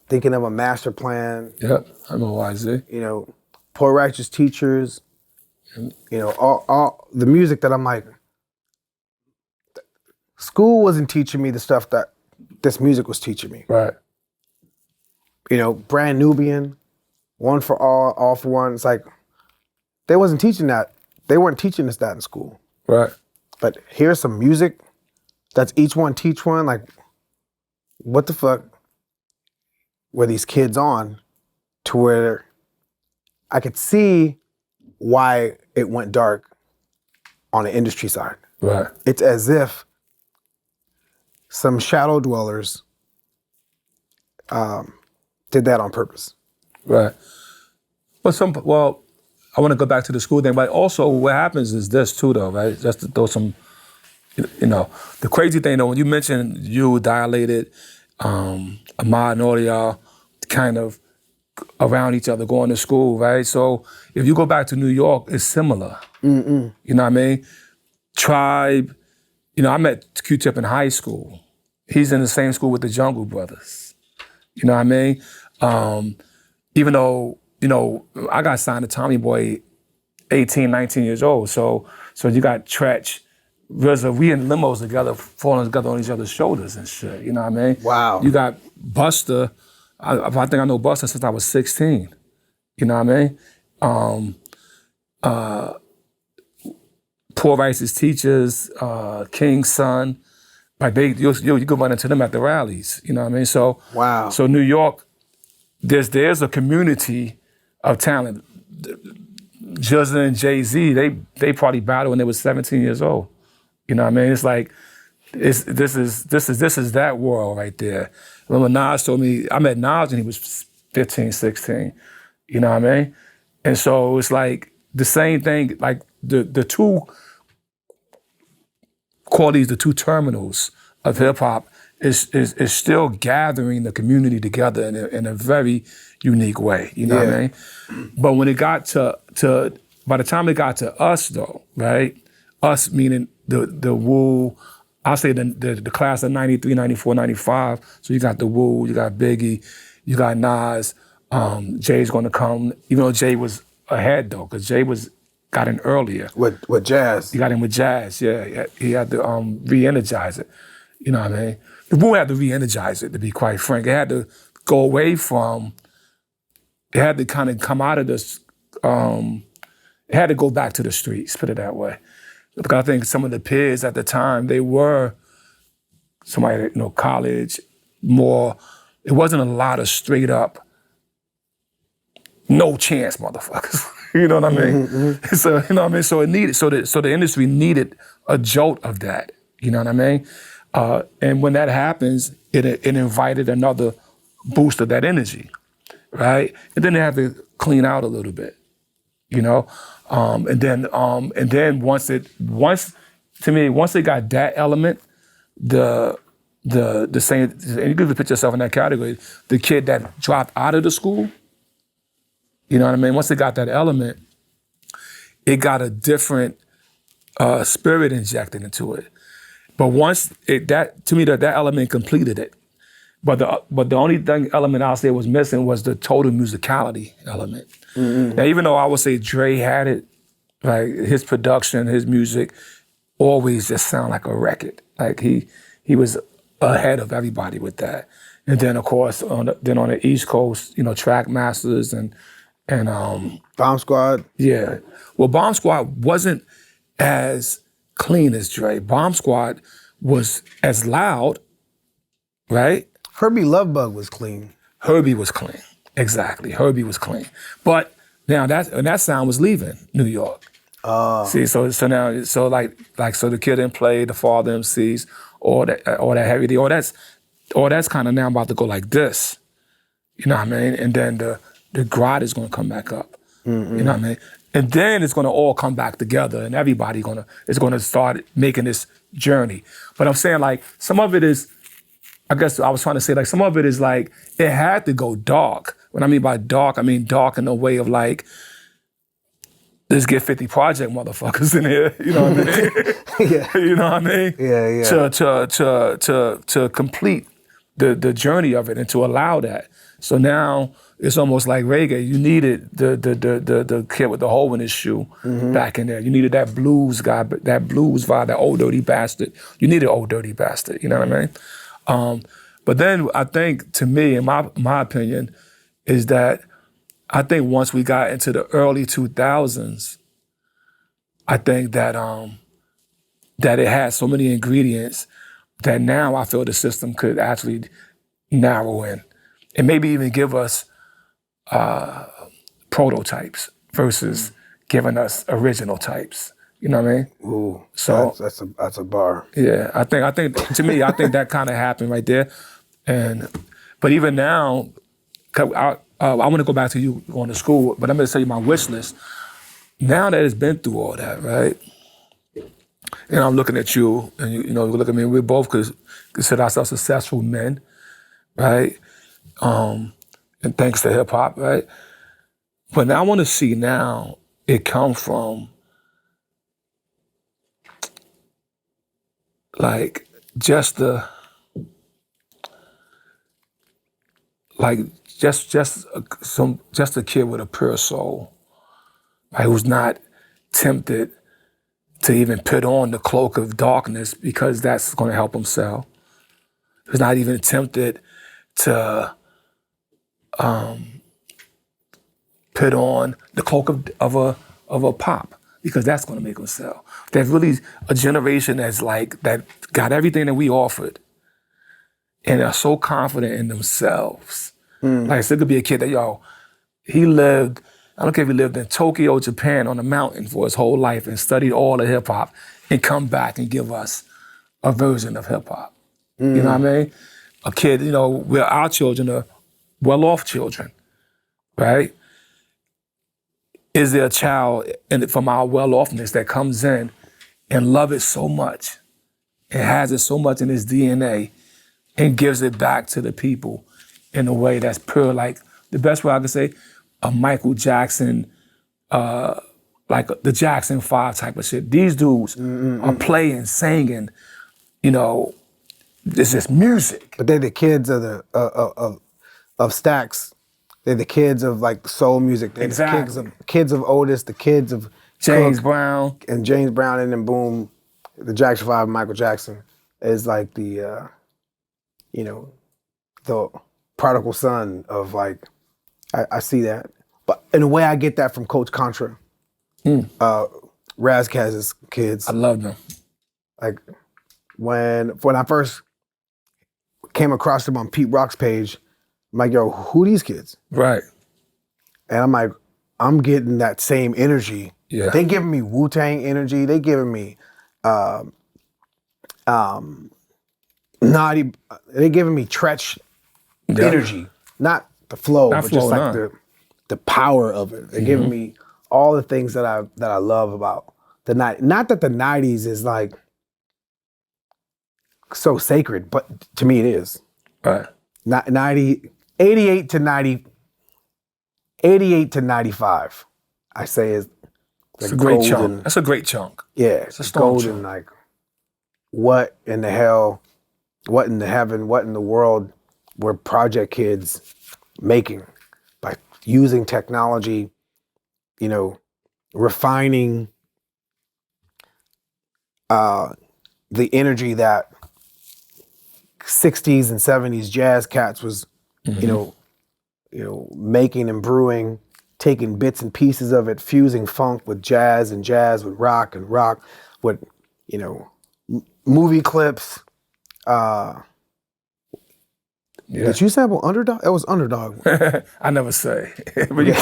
Thinking of a Master Plan. Yep, I know YZ. You know, Poor Righteous Teachers. You know, all the music that I'm like, school wasn't teaching me the stuff that this music was teaching me. Right. You know, Brand Nubian, One for All for One. It's like, they wasn't teaching that. They weren't teaching us that in school. Right. But here's some music that's each one teach one. Like, what the fuck were these kids on to where I could see why it went dark on the industry side. Right. It's as if some shadow dwellers did that on purpose. Right. But I want to go back to the school thing, but also what happens is this too, though, right? Just to throw some, you know, the crazy thing though, when you mentioned you dilated, Ahmad and all y'all kind of around each other going to school, right? So if you go back to New York, it's similar. You know what I mean? Tribe, you know, I met Q-Tip in high school. He's in the same school with the Jungle Brothers. You know what I mean? Even though, you know, I got signed to Tommy Boy 18, 19 years old. So you got Tretch, RZA, we in limos together, falling together on each other's shoulders and shit. You know what I mean? Wow. You got Buster. I think I know Buster since I was 16. You know what I mean? Poor Rice's teachers, King's son, like you could run into them at the rallies. You know what I mean? So Wow. So New York, there's a community of talent. RZA and Jay-Z, they probably battled when they was 17 years old. You know what I mean? It's like this is that world right there. When Nas told me, I met Nas when he was 15, 16. You know what I mean? And so it's like the same thing, like the two qualities, the two terminals of hip hop is still gathering the community together in a very unique way. You know what I mean? But when it got to by the time it got to us though, right? Us meaning the Wu, I'll say the class of 93, 94, 95. So you got the Wu, you got Biggie, you got Nas. Jay's gonna come, even though Jay was ahead though, because Jay got in earlier. With Jazz. He got in with Jazz, yeah. He had to re-energize it. You know what I mean? The Wu had to re-energize it, to be quite frank. It had to go away from, it had to kind of come out of this, it had to go back to the streets, put it that way. Because I think some of the peers at the time, they were somebody that, you know, college, more, it wasn't a lot of straight up, no chance motherfuckers. You know what I mean? So, you know what I mean? So it needed, so the industry needed a jolt of that. You know what I mean? And when that happens, it invited another boost of that energy, right? And then they have to clean out a little bit, you know? And then once they got that element, the same, and you could put yourself in that category, the kid that dropped out of the school, you know what I mean? Once they got that element, it got a different spirit injected into it. But once that element completed it. But the only element I'll say was missing was the total musicality element. Now, even though I would say Dre had it, like his production, his music, always just sound like a record. Like he was ahead of everybody with that. And then of course on the East Coast, you know, Track Masters and Bomb Squad. Yeah. Well, Bomb Squad wasn't as clean as Dre. Bomb Squad was as loud, right? Herbie Lovebug was clean. Herbie was clean. Exactly. Herbie was clean. But now that sound was leaving New York. See, so now so the kid didn't play, the father MCs, all that heavy D, all that's kind of now about to go like this. You know what I mean? And then the grot is gonna come back up. You know what I mean? And then it's gonna all come back together and everybody is gonna start making this journey. But I'm saying like some of it is, I guess I was trying to say like some of it is like it had to go dark. What I mean by dark, I mean dark in the way of like, let's get 50 Project motherfuckers in here. You know what I mean? Yeah. You know what I mean? Yeah. To complete the journey of it and to allow that. So now it's almost like reggae. You needed the kid with the hole in his shoe back in there. You needed that blues guy, that blues vibe, that old dirty bastard. You needed old dirty bastard. You know what I mean? But then I think, to me, in my opinion, is that I think once we got into the early 2000s, I think that that it had so many ingredients that now I feel the system could actually narrow in and maybe even give us prototypes versus giving us original types. You know what I mean? Ooh, so that's a bar. Yeah, I think to me, I think that kind of happened right there. But even now, I want to go back to you going to school, but I'm going to tell you my wish list. Now that it's been through all that, right? And I'm looking at you, and you look at me, and we both consider ourselves successful men, right? And thanks to hip hop, right? But I want to see now it come from like just a kid with a pure soul, right, who's not tempted to even put on the cloak of darkness because that's going to help him sell. Who's not even tempted to put on the cloak of a pop because that's going to make him sell. There's really a generation that got everything that we offered and are so confident in themselves. Like, so it could be a kid that, he lived, I don't care if he lived in Tokyo, Japan, on a mountain for his whole life and studied all the hip hop and come back and give us a version of hip hop. You know what I mean? A kid, our children are well-off children, right? Is there a child from our well-offness that comes in and love it so much and has it so much in his DNA and gives it back to the people in a way that's pure, like the best way I could say, a Michael Jackson, like the Jackson 5 type of shit. These dudes are playing, singing, it's just music. But they're the kids of of Stax. They're the kids of like soul music. They're Exactly. the kids of Otis, the kids of James Cook, Brown. and James Brown, and then boom, the Jackson 5, Michael Jackson is like the the prodigal son of like, I see that. But in a way I get that from Coach Contra. Razkaz's kids. I love them. Like when I first came across them on Pete Rock's page, I'm like, yo, who these kids? Right. And I'm like, I'm getting that same energy. Yeah. They giving me Wu-Tang energy. They giving me naughty. They giving me Tretch energy, not the flow, Not but flow, just like the power of it. They're giving me all the things that I love about the night. Not that the '90s is like so sacred, but to me it is. Right. 88 to 95, I say is It's a great chunk. That's a great chunk. Yeah, It's a strong golden. chunk. Like, what in the hell, what in the heaven, what in the world were Project Kids making by using technology, refining the energy that 60s and 70s jazz cats was, making and brewing, taking bits and pieces of it, fusing funk with jazz and jazz with rock and rock with, movie clips. Yeah. Did you sample Underdog? It was Underdog. I never say. But you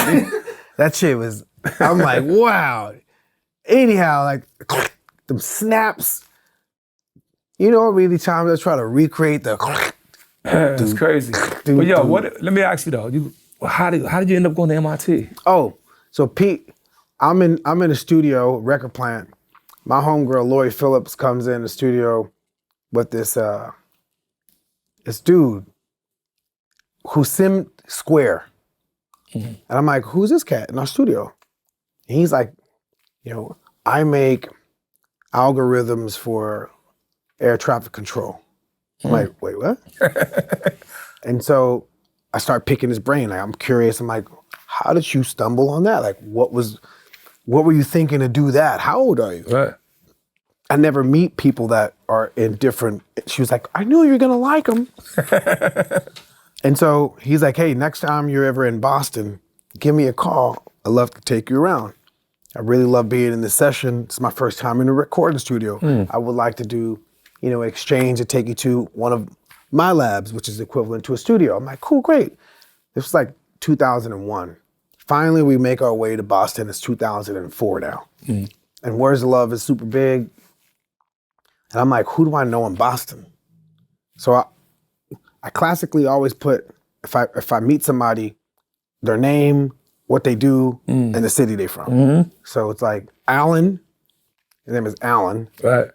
That shit was, I'm like, wow. Anyhow, like, them snaps. You know, really times I try to recreate the. it's crazy. But yo, let me ask you though. How did you end up going to MIT? Oh, so Pete, I'm in a studio, record plant. My homegirl Lori Phillips comes in the studio with this dude who simmed Square. And I'm like, who's this cat in our studio? And he's like, I make algorithms for air traffic control. I'm like, wait, what? And so I start picking his brain. Like, I'm curious. I'm like, how did you stumble on that? Like, what were you thinking to do that? How old are you? Right. I never meet people that are in different. She was like, I knew you were gonna like them. And so he's like, hey, next time you're ever in Boston, give me a call. I'd love to take you around. I really love being in this session. It's my first time in a recording studio. I would like to do, exchange and take you to one of my labs, which is equivalent to a studio. I'm like, cool, great. This was like 2001. Finally, we make our way to Boston. It's 2004 now. And Where's the Love is super big. And I'm like, who do I know in Boston? So I classically always put, if I meet somebody, their name, what they do, and the city they're from. So it's like Alan, his name is Alan. Right.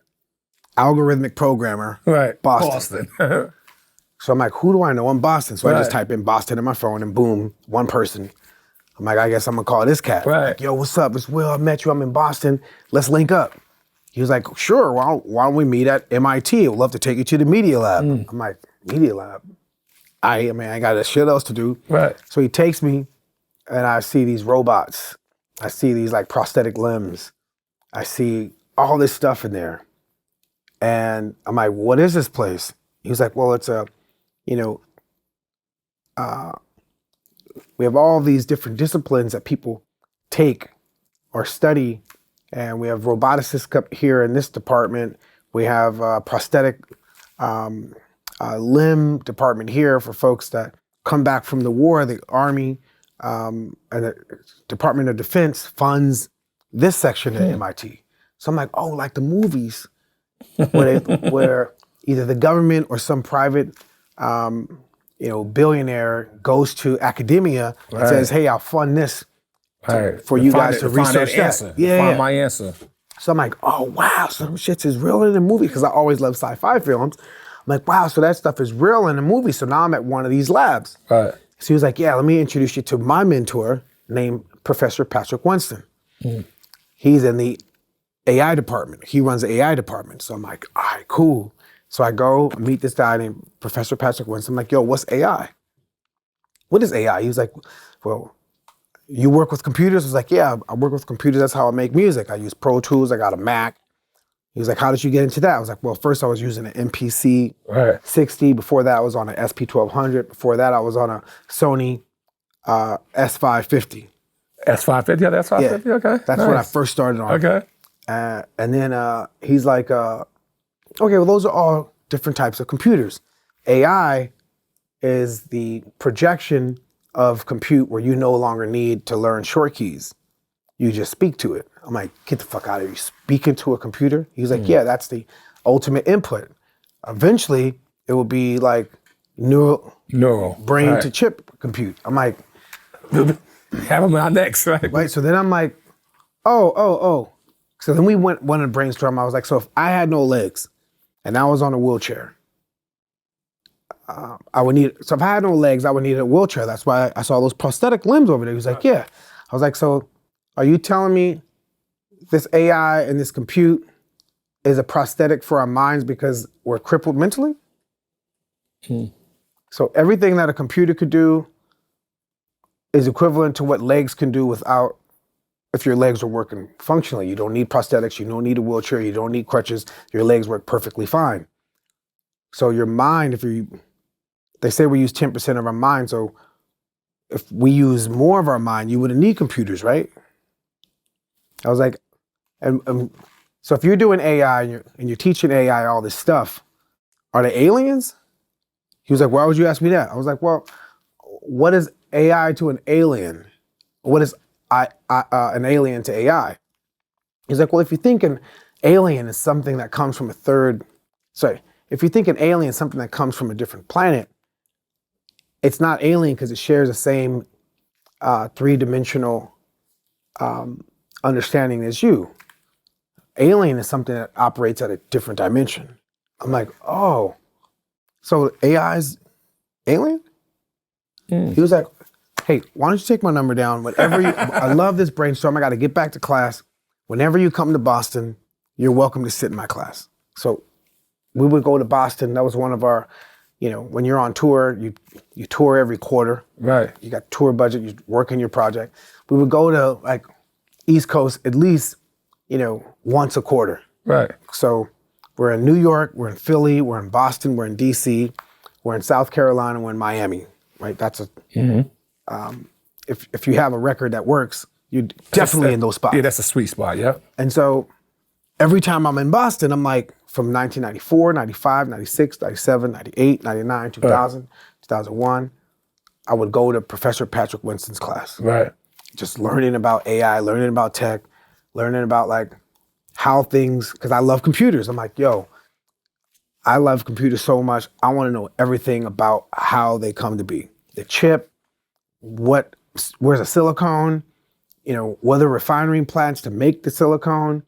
Algorithmic programmer. Right. Boston. So I'm like, who do I know in Boston? So I just type in Boston in my phone and boom, one person. I'm like, I guess I'm gonna call this cat. Right. Like, yo, what's up? It's Will, I met you, I'm in Boston. Let's link up. He was like, sure, why don't we meet at MIT? I'd love to take you to the Media Lab. I'm like, Media Lab? I got shit else to do. Right. So he takes me and I see these robots. I see these like prosthetic limbs. I see all this stuff in there. And I'm like, what is this place? He was like, well, it's we have all these different disciplines that people take or study. And we have roboticists up here in this department. We have prosthetic limb department here for folks that come back from the war, the Army, and the Department of Defense funds this section at MIT. So I'm like, oh, like the movies where either the government or some private billionaire goes to academia and says, hey, I'll fund this for you guys to research that. Find my answer. So I'm like, oh, wow, some shit is real in the movie, because I always love sci-fi films. I'm like, wow, so that stuff is real in the movie. So now I'm at one of these labs. Right. So he was like, yeah, let me introduce you to my mentor named Professor Patrick Winston. He's in the AI department. He runs the AI department. So I'm like, all right, cool. So I go meet this guy named Professor Patrick Winston. I'm like, yo, what's AI? What is AI? He was like, well, you work with computers? I was like, yeah, I work with computers. That's how I make music. I use Pro Tools. I got a Mac. He was like, how did you get into that? I was like, well, first I was using an MPC 60. Before that, I was on an SP1200. Before that, I was on a Sony S550. S550? Yeah, that's S550? Yeah. Okay. That's when I first started on. Okay. And then he's like, okay, well, those are all different types of computers. AI is the projection of compute where you no longer need to learn short keys. You just speak to it. I'm like, get the fuck out of here. You speaking to a computer? He's like, yeah, that's the ultimate input. Eventually, it will be like neural brain to chip compute. I'm like, have them on next, right? Right. So then I'm like, oh. So then we went to brainstorm. I was like, so if I had no legs and I was on a wheelchair, I would need, so if I had no legs, I would need a wheelchair. That's why I saw those prosthetic limbs over there. He was like, yeah. I was like, so are you telling me this AI and this compute is a prosthetic for our minds because we're crippled mentally? So everything that a computer could do is equivalent to what legs can do without, if your legs are working functionally. You don't need prosthetics, you don't need a wheelchair, you don't need crutches, your legs work perfectly fine. So your mind, they say we use 10% of our mind, so if we use more of our mind, you wouldn't need computers, right? I was like, and So if you're doing AI and you're teaching AI all this stuff, are they aliens? He was like, why would you ask me that? I was like, well, what is AI to an alien? What is an alien to AI? He's like, well, if you think an alien is something that comes from if you think an alien is something that comes from a different planet, it's not alien because it shares the same three-dimensional understanding as you. Alien is something that operates at a different dimension. I'm like, oh, so AI is alien? He was like, hey, why don't you take my number down? Whatever I love this brainstorm. I got to get back to class. Whenever you come to Boston, you're welcome to sit in my class. So we would go to Boston. That was one of our, when you're on tour, you tour every quarter. Right. You got tour budget, you work in your project. We would go to like East Coast at least, once a quarter. Right. So we're in New York, we're in Philly, we're in Boston, we're in DC, we're in South Carolina, we're in Miami, right? That's if you have a record that works, you're definitely in those spots. Yeah, that's a sweet spot, yeah. And so every time I'm in Boston, I'm like, from 1994, 95, 96, 97, 98, 99, 2000, 2001, I would go to Professor Patrick Winston's class. Right. Just learning about AI, learning about tech, learning about like how things, because I love computers. I'm like, yo, I love computers so much. I want to know everything about how they come to be. The chip, where's the silicone, what are the refinery plants to make the silicone,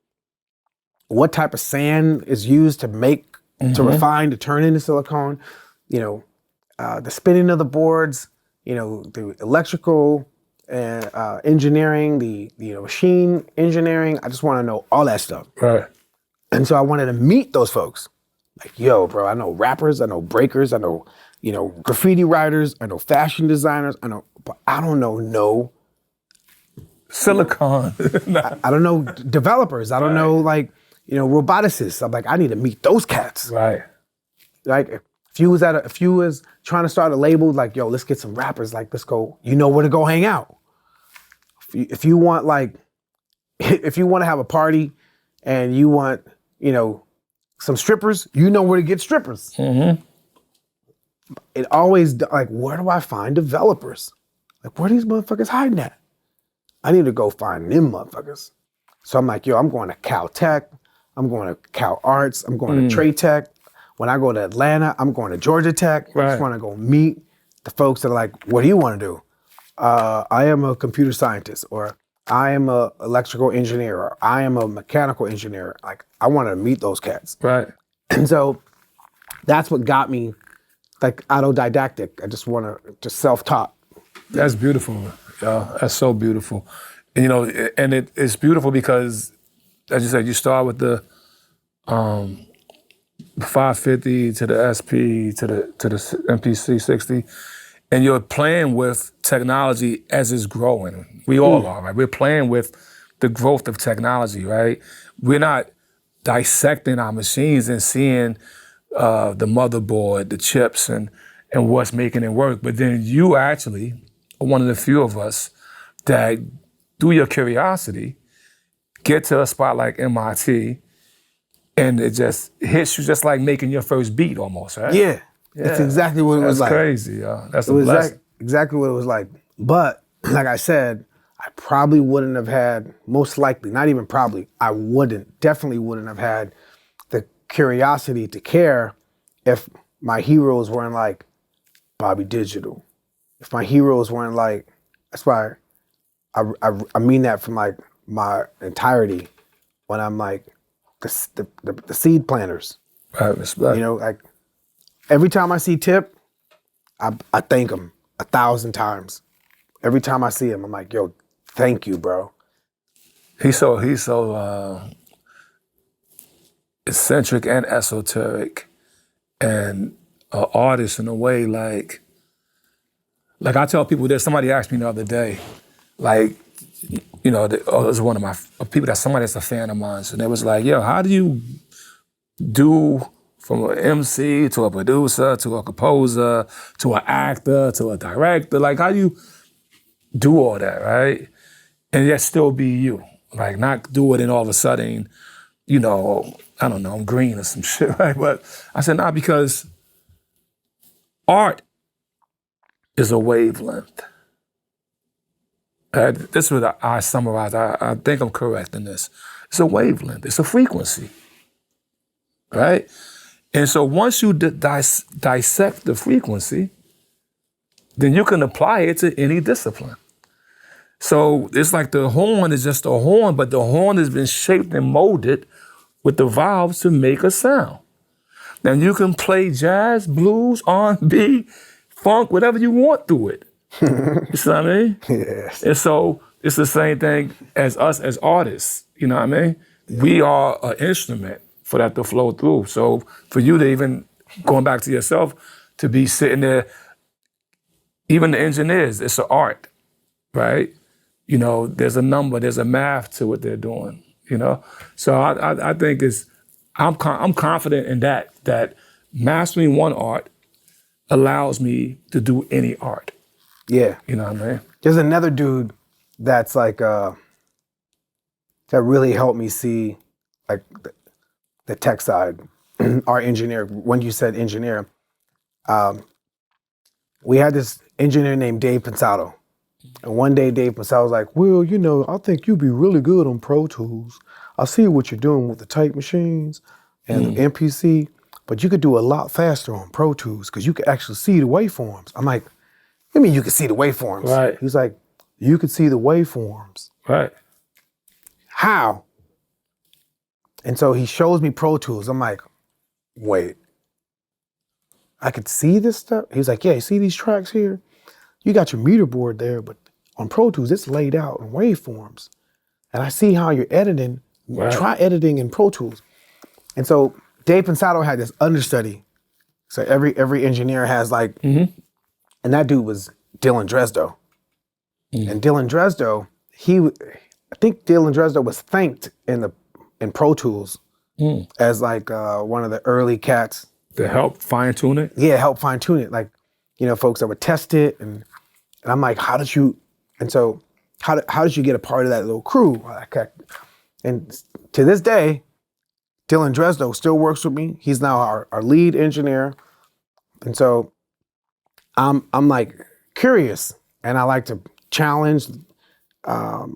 what type of sand is used to make, to refine, to turn into silicone, the spinning of the boards, the electrical engineering, the machine engineering. I just want to know all that stuff. Right. And so I wanted to meet those folks. Like, yo, bro, I know rappers, I know breakers, I know, graffiti writers, I know fashion designers, but I don't know no silicon. I don't know developers. I don't know roboticists. I'm like, I need to meet those cats. Right. Like if you was trying to start a label, like, yo, let's get some rappers, like, let's go, you know where to go hang out. If you want to have a party and you want, some strippers, you know where to get strippers. It always, like, where do I find developers? Like, where are these motherfuckers hiding at? I need to go find them motherfuckers. So I'm like, yo, I'm going to Caltech. I'm going to Cal Arts. I'm going to Trade Tech. When I go to Atlanta, I'm going to Georgia Tech. Right. I just want to go meet the folks that are like, what do you want to do? I am a computer scientist, or I am a electrical engineer, or I am a mechanical engineer. Like, I want to meet those cats. Right. And so that's what got me, like, autodidactic. I just want to just self-taught. That's beautiful. That's so beautiful. And, and it's beautiful because, as you said, you start with the 550 to the SP to the MPC 60, and you're playing with technology as it's growing. We all are, right? We're playing with the growth of technology, right? We're not dissecting our machines and seeing the motherboard, the chips, and what's making it work. But then you actually are one of the few of us that, through your curiosity, get to a spot like MIT, and it just hits you just like making your first beat almost, right? Yeah. That's exactly what it was like. That's crazy, yo. That's a was blessing. exactly what it was like. But, like I said, I probably wouldn't have had, most likely, not even probably, definitely wouldn't have had the curiosity to care if my heroes weren't like Bobby Digital. If my heroes weren't like, that's why I mean that from like my entirety, when I'm like the seed planters. Right, respect. Like every time I see Tip, I thank him 1,000 times. Every time I see him, I'm like, yo, thank you, bro. He's so eccentric and esoteric, and an artist in a way. Like I tell people, there's somebody asked me the other day, like, it was one of my people somebody that's a fan of mine, and they was like, yo, how do you do from an MC to a producer to a composer to an actor to a director? Like, how do you do all that, right? And yet still be you. Like, not do it and all of a sudden you know, I don't know, I'm green or some shit, right? But I said, nah, because art is a wavelength. This is what I summarize. I think I'm correct in this. It's a wavelength. It's a frequency, right? And so once you dissect the frequency, then you can apply it to any discipline. So it's like the horn is just a horn, but the horn has been shaped and molded with the valves to make a sound. Now you can play jazz, blues, R&B, funk, whatever you want through it. You see what I mean? Yes. And so it's the same thing as us as artists. You know what I mean? We are an instrument for that to flow through. So for you to even, going back to yourself, to be sitting there, even the engineers, it's an art, right? You know, there's a number, there's a math to what they're doing, you know? So I think I'm confident in that mastering one art allows me to do any art. Yeah. You know what I mean? There's another dude that's like, that really helped me see like the tech side, our engineer. When you said engineer, we had this engineer named Dave Pensado. And one day Dave Pensado was like, well, you know, I think you'd be really good on Pro Tools. I see what you're doing with the tape machines and the MPC, but you could do a lot faster on Pro Tools because you could actually see the waveforms. I'm like, I mean, you could see the waveforms. Right. He's like, you could see the waveforms. Right. How? And so he shows me Pro Tools. I'm like, wait, I could see this stuff? He was like, yeah, you see these tracks here? You got your meter board there, but on Pro Tools, it's laid out in waveforms. And I see how you're editing. Right. Try editing in Pro Tools. And so Dave Pensado had this understudy. So every engineer has like, and that dude was Dylan Dresdo. And Dylan Dresdo, I think Dylan Dresdo was thanked in Pro Tools as like one of the early cats. To help fine tune it? Yeah, help fine tune it. Like, you know, folks that would test it. And I'm like, how did you get a part of that little crew? And to this day, Dylan Dresdo still works with me. He's now our lead engineer. And so I'm like curious and I like to challenge. I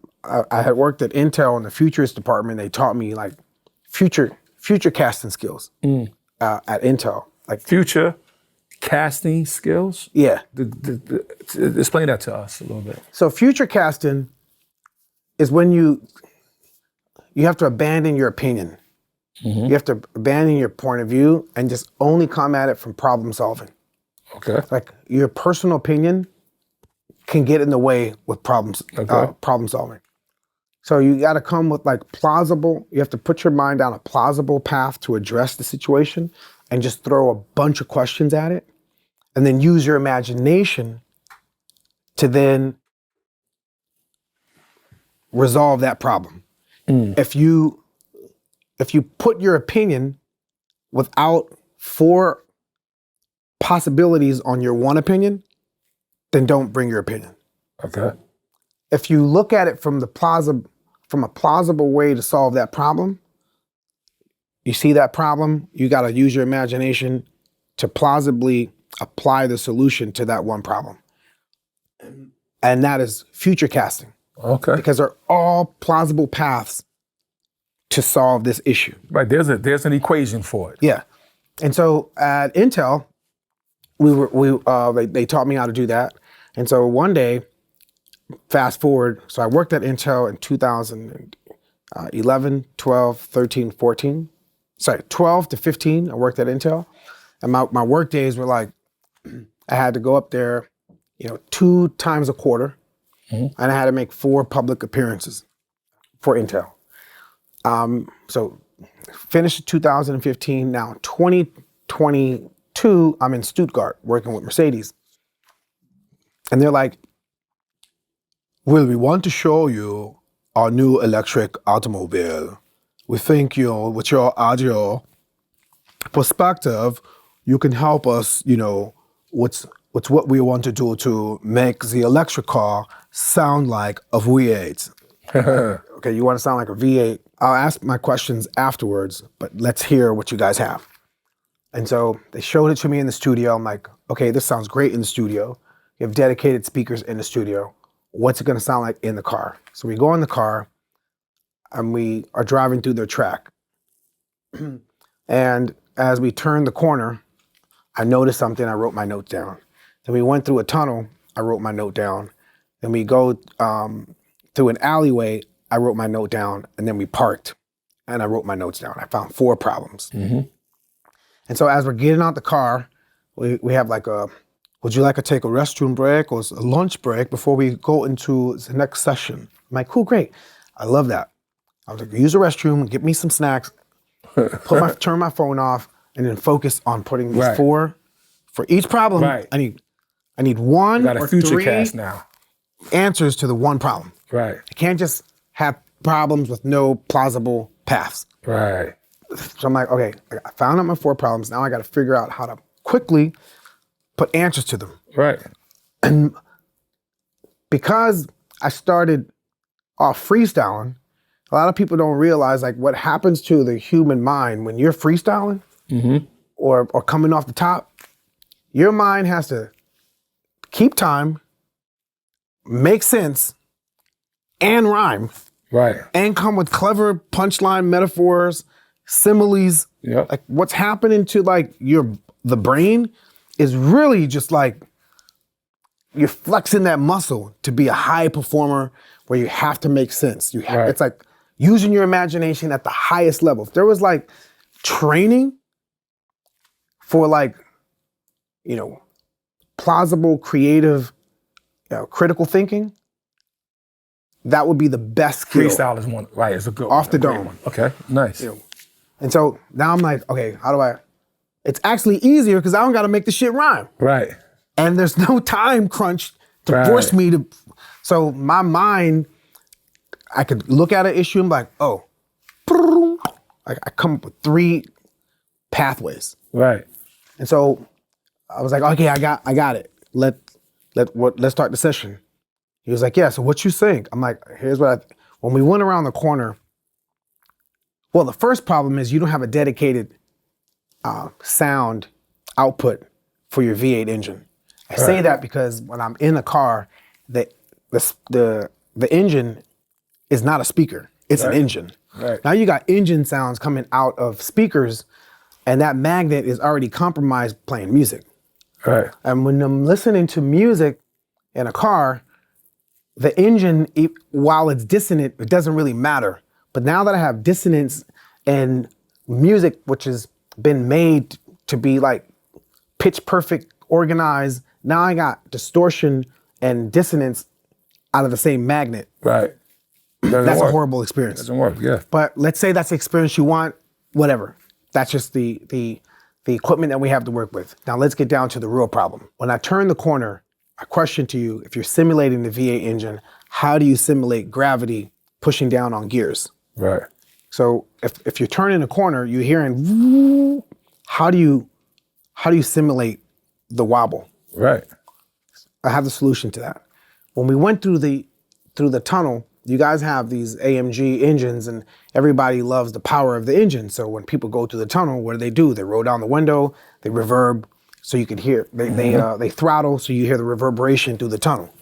had worked at Intel in the futurist department. They taught me like future casting skills at Intel. Like future casting skills? Yeah. Explain that to us a little bit. So future casting is when you have to abandon your opinion. You have to abandon your point of view and just only come at it from problem solving. Okay. Like your personal opinion can get in the way with problem solving. So you got to come with like you have to put your mind down a plausible path to address the situation and just throw a bunch of questions at it and then use your imagination to then resolve that problem. If you put your opinion without 4 possibilities on your one opinion, then don't bring your opinion. Okay. If you look at it from a plausible way to solve that problem, you see that problem, you got to use your imagination to plausibly apply the solution to that one problem. And that is future casting. Okay. Because they're all plausible paths to solve this issue. Right, there's an equation for it. Yeah. And so at Intel, they taught me how to do that. And so one day, fast forward, so I worked at Intel in 2011, 12, 13, 14. Sorry, 12 to 15, I worked at Intel. And my work days were like, I had to go up there, 2 times a quarter. And I had to make 4 public appearances for Intel. So finished 2015, now 2022, I'm in Stuttgart working with Mercedes. And they're like, Will, we want to show you our new electric automobile. We think, with your audio perspective, you can help us, what's what we want to do to make the electric car sound like a V8. Okay, you want to sound like a V8? I'll ask my questions afterwards, but let's hear what you guys have. And so they showed it to me in the studio. I'm like, okay, this sounds great in the studio. You have dedicated speakers in the studio. What's it gonna sound like in the car? So we go in the car and we are driving through their track. And as we turned the corner, I noticed something, I wrote my notes down. Then we went through a tunnel, I wrote my note down. Then we go through an alleyway, I wrote my note down, and then we parked and I wrote my notes down. I found 4 problems. And so as we're getting out the car, we have like would you like to take a restroom break or a lunch break before we go into the next session? I'm like, cool, great. I love that. I was like, use the restroom, get me some snacks, turn my phone off, and then focus on putting these 4 for each problem. I need 1 got a or future 3 cast now. answers to the 1 problem. Right. I can't just have problems with no plausible paths. Right. So I'm like, okay, I found out my 4 problems. Now I got to figure out how to quickly put answers to them. Right. And because I started off freestyling, a lot of people don't realize like what happens to the human mind when you're freestyling or coming off the top. Your mind has to keep time, make sense, and rhyme. Right. And come with clever punchline metaphors, similes. Yep. Like what's happening to like the brain is really just like you're flexing that muscle to be a high performer where you have to make sense. It's like using your imagination at the highest level. If there was like training for like, plausible, creative, critical thinking, that would be the best skill. Freestyle is one, right? It's a good off the great dome. one. Okay, nice. And so now I'm like, okay, how do I? It's actually easier because I don't got to make the shit rhyme. Right. And there's no time crunch to force me to. So my mind, I could look at an issue and be like, oh, I come up with 3 pathways. Right. And so I was like, okay, I got it. Let's start the session. He was like, yeah, so what you think? I'm like, here's what when we went around the corner, well, the first problem is you don't have a dedicated sound output for your V8 engine. I say that because when I'm in a car, the engine is not a speaker, it's an engine. Right. Now you got engine sounds coming out of speakers, and that magnet is already compromised playing music. Right. And when I'm listening to music in a car, the engine, while it's dissonant, it doesn't really matter. But now that I have dissonance and music, which has been made to be like pitch perfect, organized, now I got distortion and dissonance out of the same magnet. Right. That's a horrible experience. Doesn't work, yeah. But let's say that's the experience you want, whatever. That's just the equipment that we have to work with. Now let's get down to the real problem. When I turn the corner, a question to you, if you're simulating the V8 engine, how do you simulate gravity pushing down on gears? Right. So if you're turning a corner, you're hearing, how do you simulate the wobble? Right. I have the solution to that. When we went through the tunnel, you guys have these AMG engines and everybody loves the power of the engine. So when people go through the tunnel, what do? They roll down the window, they reverb so you can hear, they throttle so you hear the reverberation through the tunnel.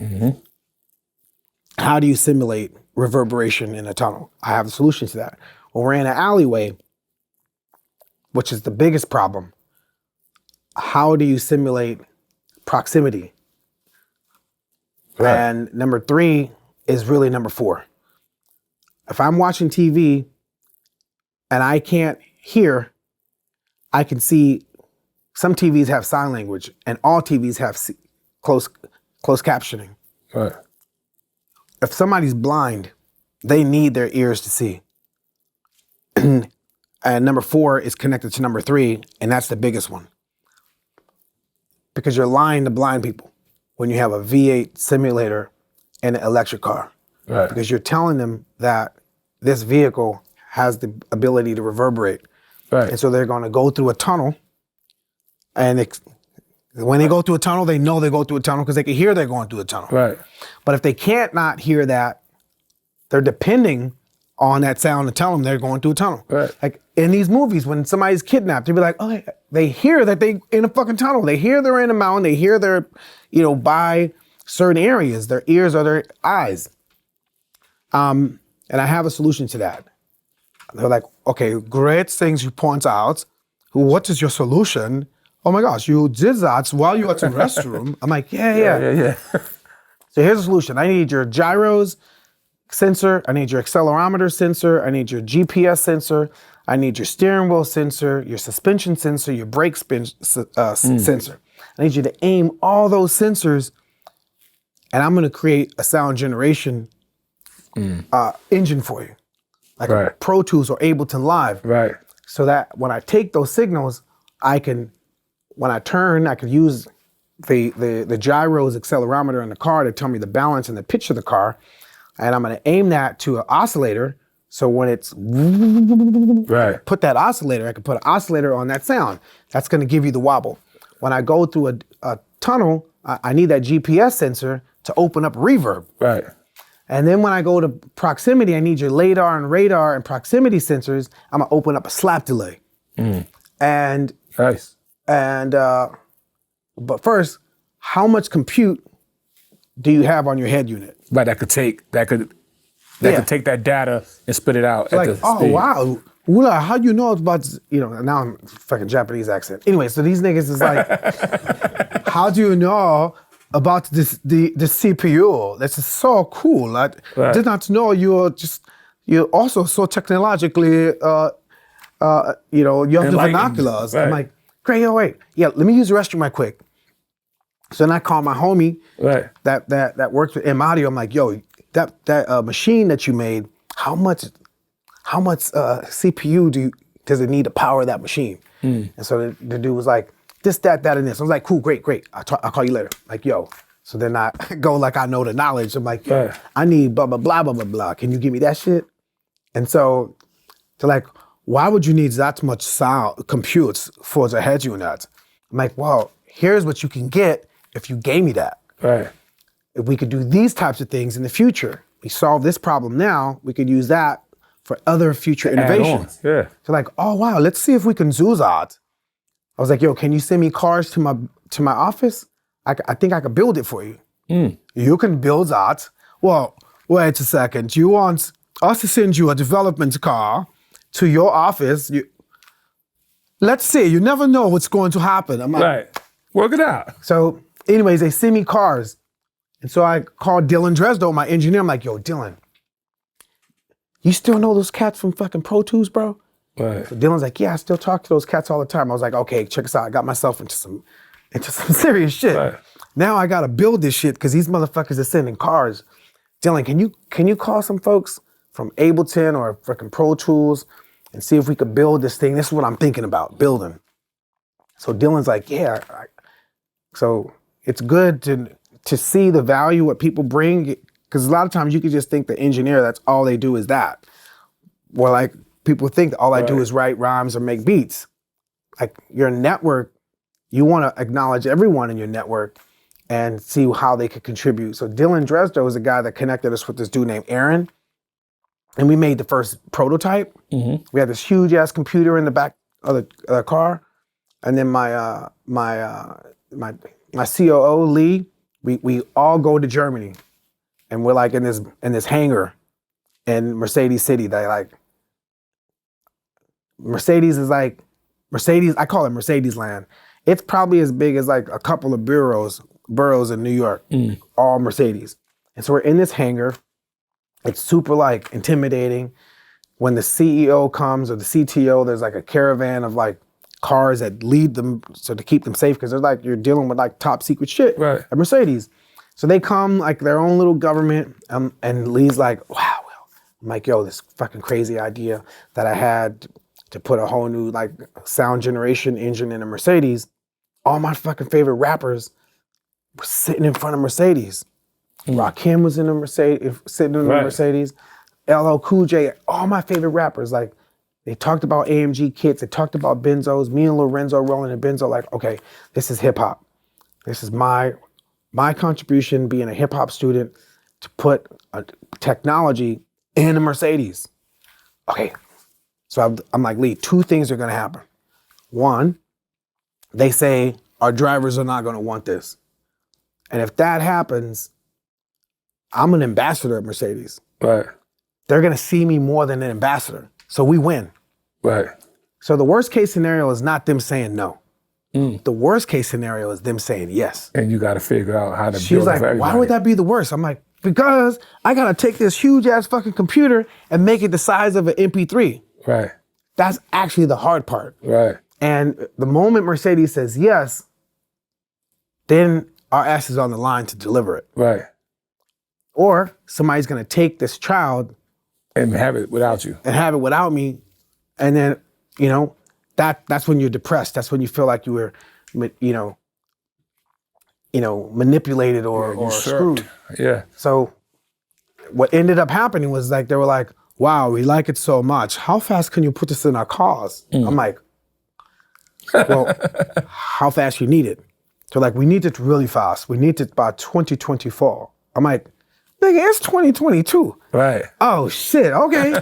How do you simulate reverberation in a tunnel? I have the solution to that. When we're in an alleyway, which is the biggest problem, how do you simulate proximity? Right. And number 3 is really number 4. If I'm watching TV and I can't hear, I can see some TVs have sign language and all TVs have closed captioning. Right. If somebody's blind, they need their ears to see. And number 4 is connected to number 3, and that's the biggest one. Because you're lying to blind people when you have a V8 simulator in an electric car. Right. Because you're telling them that this vehicle has the ability to reverberate. Right. And so they're going to go through a tunnel, and when they go through a tunnel, they know they go through a tunnel because they can hear they're going through a tunnel. Right. But if they can't not hear that, they're depending on that sound and tell them they're going through a tunnel. Right. Like in these movies, when somebody's kidnapped, they'd be like, oh, they hear that they in a fucking tunnel. They hear they're in a mountain. They hear they're, by certain areas, their ears or their eyes. And I have a solution to that. They're like, okay, great things you point out. What is your solution? Oh my gosh, you did that while you were at the restroom. I'm like, yeah. So here's a solution. I need your gyros sensor. I need your accelerometer sensor. I need your GPS sensor. I need your steering wheel sensor, your suspension sensor, your brake sensor. I need you to aim all those sensors, and I'm going to create a sound generation engine for you, like a Pro Tools or Ableton Live. Right. So that when I take those signals, when I turn, I can use the gyros, accelerometer in the car to tell me the balance and the pitch of the car. And I'm going to aim that to an oscillator. So when it's put that oscillator, I can put an oscillator on that sound. That's going to give you the wobble. When I go through a tunnel, I need that GPS sensor to open up reverb. Right. And then when I go to proximity, I need your LiDAR and radar and proximity sensors. I'm going to open up a slap delay. And nice. And but first, how much compute do you have on your head unit? Right, that could take that data and spit it out. Like, oh wow, Ula, how do you know about now I'm fucking Japanese accent. Anyway, so these niggas is like, how do you know about the CPU? This is so cool. I did not know you're also so technologically you have the binoculars. Right. I'm like, great, wait. Yeah, let me use the restroom right quick. So then I call my homie that works with M Audio. I'm like, yo, that machine that you made, how much CPU does it need to power that machine? And so the dude was like, this, that, and this. I was like, cool, great. I'll call you later. Like, yo. So then I go like I know the knowledge. I'm like, yo, I need blah, blah, blah, blah, blah, blah. Can you give me that shit? And so they're like, why would you need that much sound computes for the head unit? I'm like, well, here's what you can get if you gave me that. Right. If we could do these types of things in the future, we solve this problem now, we could use that for other future innovations. Yeah. So like, oh wow, let's see if we can do that. I was like, yo, can you send me cars to my office? I think I could build it for you. You can build that. Well, wait a second. You want us to send you a development car to your office? Let's see. You never know what's going to happen. I'm like, right. Work it out. So anyways, they send me cars. And so I called Dylan Dresdo, my engineer. I'm like, yo, Dylan, you still know those cats from fucking Pro Tools, bro? Right. So Dylan's like, yeah, I still talk to those cats all the time. I was like, okay, check this out. I got myself into some serious shit. Right. Now I gotta build this shit because these motherfuckers are sending cars. Dylan, can you call some folks from Ableton or freaking Pro Tools and see if we could build this thing? This is what I'm thinking about building. So Dylan's like, yeah. So it's good to see the value what people bring, because a lot of times you could just think the engineer, that's all they do is that. Well, like people think that all I do is write rhymes or make beats. Like your network, you want to acknowledge everyone in your network and see how they could contribute. So Dylan Dresdo is a guy that connected us with this dude named Aaron. And we made the first prototype. Mm-hmm. We had this huge ass computer in the back of the car. And then my COO, Lee, we all go to Germany. And we're like in this hangar in Mercedes City. They like, Mercedes is like, I call it Mercedes land. It's probably as big as like a couple of boroughs in New York, all Mercedes. And so we're in this hangar. It's super like intimidating. When the CEO comes or the CTO, there's like a caravan of like cars that lead them so to keep them safe, because they're like, you're dealing with like top secret shit at Mercedes. So they come like their own little government, and Lee's like, wow. I'm like, yo, this fucking crazy idea that I had to put a whole new like sound generation engine in a Mercedes. All my fucking favorite rappers were sitting in front of Mercedes. Rakim was in a Mercedes, sitting in a Mercedes. LL Cool J, all my favorite rappers, like they talked about AMG kits, they talked about benzos. Me and Lorenzo rolling a benzo, like, okay, this is hip hop. This is my contribution being a hip hop student to put a technology in a Mercedes. Okay. So I'm like, Lee, two things are going to happen. One, they say our drivers are not going to want this. And if that happens, I'm an ambassador at Mercedes. Right. They're going to see me more than an ambassador. So we win. Right. So the worst case scenario is not them saying no. The worst case scenario is them saying yes. And you got to figure out how to She was build it like, for everybody. why would that be the worst? I'm like, because I got to take this huge ass fucking computer and make it the size of an MP3. Right. That's actually the hard part. Right. And the moment Mercedes says yes, then our ass is on the line to deliver it. Right. Or somebody's going to take this child And have it without you. and have it without me. And then, you know, that's when you're depressed. That's when you feel like you were, manipulated or Usurped. screwed. Yeah. So what ended up happening was like, they were like, wow, we like it so much. How fast can you put this in our cars? I'm like, well, how fast you need it? So like, we need it really fast. We need it by 2024. I'm like, nigga, it's 2022. Right. Oh shit, okay.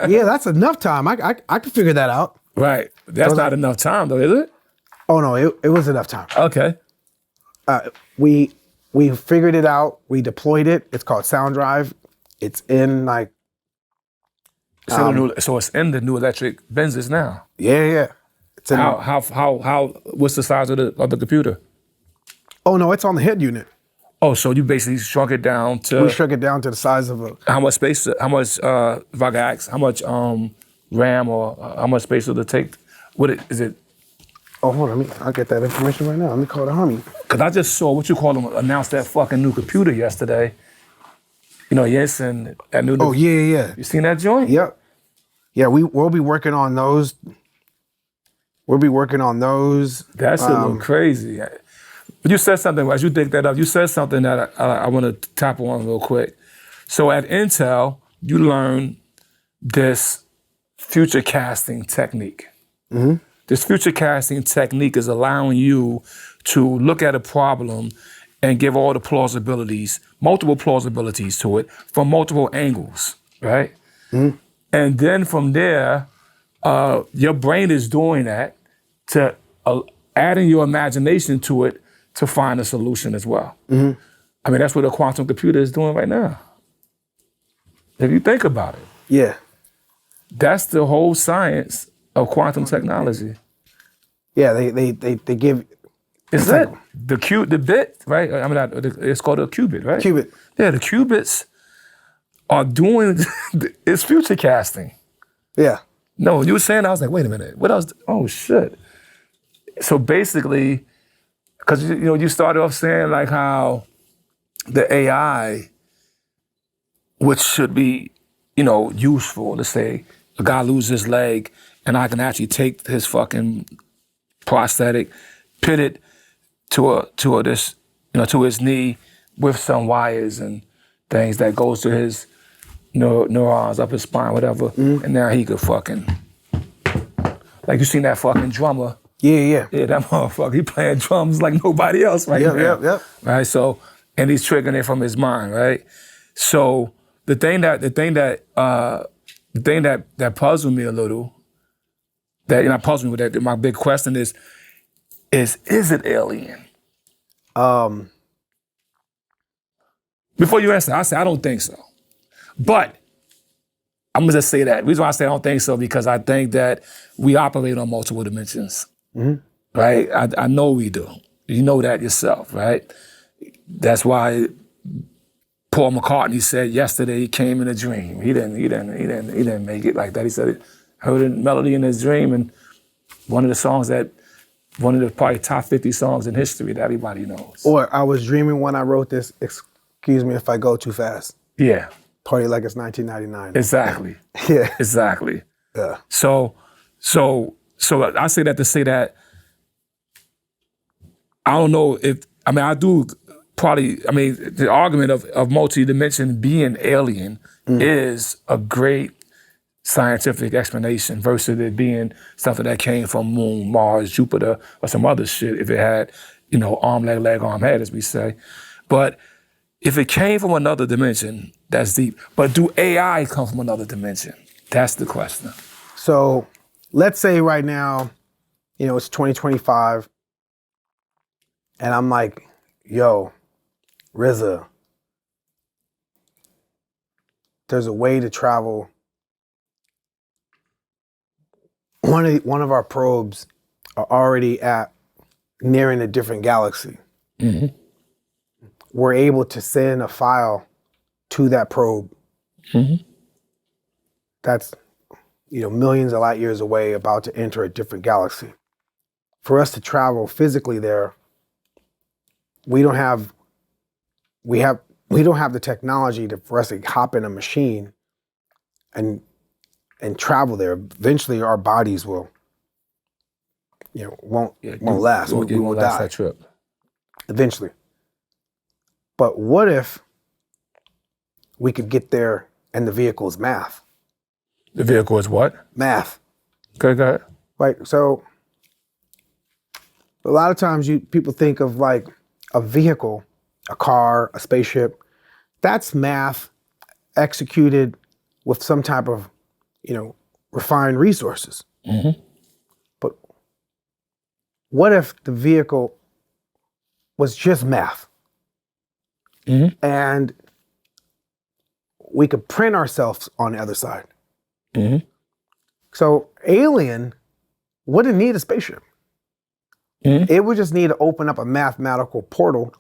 Yeah, that's enough time. I can figure that out. Right. That's not enough time though, is it? Oh no, it was enough time. Okay. We figured it out. We deployed it. It's called Sound Drive. It's in like So it's in the new electric Benzes now. yeah. It's in, How what's the size of the computer? oh no, it's on the head unit. Oh, so you basically shrunk it down to We shrunk it down to the size of a. how much space? How much? If I could ask, how much RAM or how much space will it take? Is it? Oh, hold on, I'll get that information right now. Let me call the homie. Because I just saw announce that fucking new computer yesterday. You know, Jensen, that new. Oh yeah. You seen that joint? Yep. Yeah, we'll be working on those. We'll be working on those. That shit look crazy. But you said something, as you dig that up, you said something that I want to tap on real quick. So at Intel, you learned this future casting technique. Mm-hmm. This future casting technique is allowing you to look at a problem and give all the plausibilities, multiple plausibilities to it from multiple angles, right? Mm-hmm. And then from there, your brain is doing that to adding your imagination to it to find a solution as well. Mm-hmm. I mean, that's what a quantum computer is doing right now. If you think about it, Yeah. that's the whole science of quantum technology. Yeah, they give. Is that the bit, right? I mean, it's called a qubit, right? Qubit. Yeah, the qubits are doing, it's future casting. Yeah. No, you were saying, I was like, wait a minute, what else? Oh, shit. So basically, because you started off saying like how the AI, which should be, useful, to say a guy loses his leg and I can actually take his fucking prosthetic, pin it to his knee with some wires and things that goes to his neurons up his spine, whatever, and now he could fucking, like you seen that fucking drummer. Yeah. Yeah, that motherfucker, he playing drums like nobody else right now. Yep. Right, so, and he's triggering it from his mind, right? So the thing that puzzled me a little, that puzzled me with that, my big question is it alien? Before you answer, I say I don't think so. But I'm gonna just say that. The reason why I say I don't think so, because I think that we operate on multiple dimensions. Mm-hmm. Right? I know we do. You know that yourself, right? That's why Paul McCartney said yesterday he came in a dream. He didn't make it like that. He said he heard a melody in his dream, and one of the probably top 50 songs in history that everybody knows. Or I was dreaming when I wrote this. Excuse me if I go too fast. Yeah. Party like it's 1999. Exactly. Yeah. Exactly. Yeah. So I say that to say that I don't know I do probably, the argument of multi-dimension being alien is a great scientific explanation versus it being something that came from Moon, Mars, Jupiter, or some other shit if it had, arm, leg, arm, head, as we say. But if it came from another dimension, that's deep. But do AI come from another dimension? That's the question. So let's say right now, it's 2025, and I'm like, yo, RZA, there's a way to travel. One of our probes are already nearing a different galaxy. Mm-hmm. We're able to send a file to that probe. Mm-hmm. That's millions of light years away, about to enter a different galaxy. For us to travel physically there, we don't have the technology for us to hop in a machine and travel there. Eventually, our bodies won't last. We won't last die that trip. eventually. But what if we could get there and the vehicle is math? The vehicle is what? Math. Okay, go ahead. Right. So a lot of times people think of like a vehicle, a car, a spaceship. That's math executed with some type of, refined resources. Mm-hmm. But what if the vehicle was just math? Mm-hmm. And we could print ourselves on the other side. Mm-hmm. So alien wouldn't need a spaceship. Mm-hmm. It would just need to open up a mathematical portal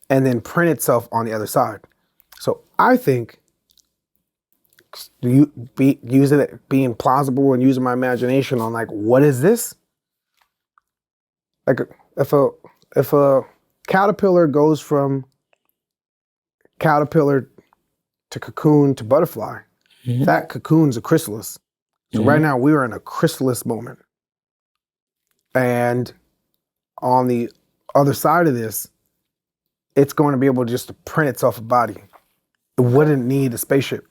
and then print itself on the other side. So I think using it, being plausible and using my imagination on like, what is this? Like if a caterpillar goes from caterpillar to cocoon to butterfly, Mm-hmm. that cocoon's a chrysalis. So Mm-hmm. right now we are in a chrysalis moment. And on the other side of this, it's going to be able just to print itself a body. It wouldn't need a spaceship.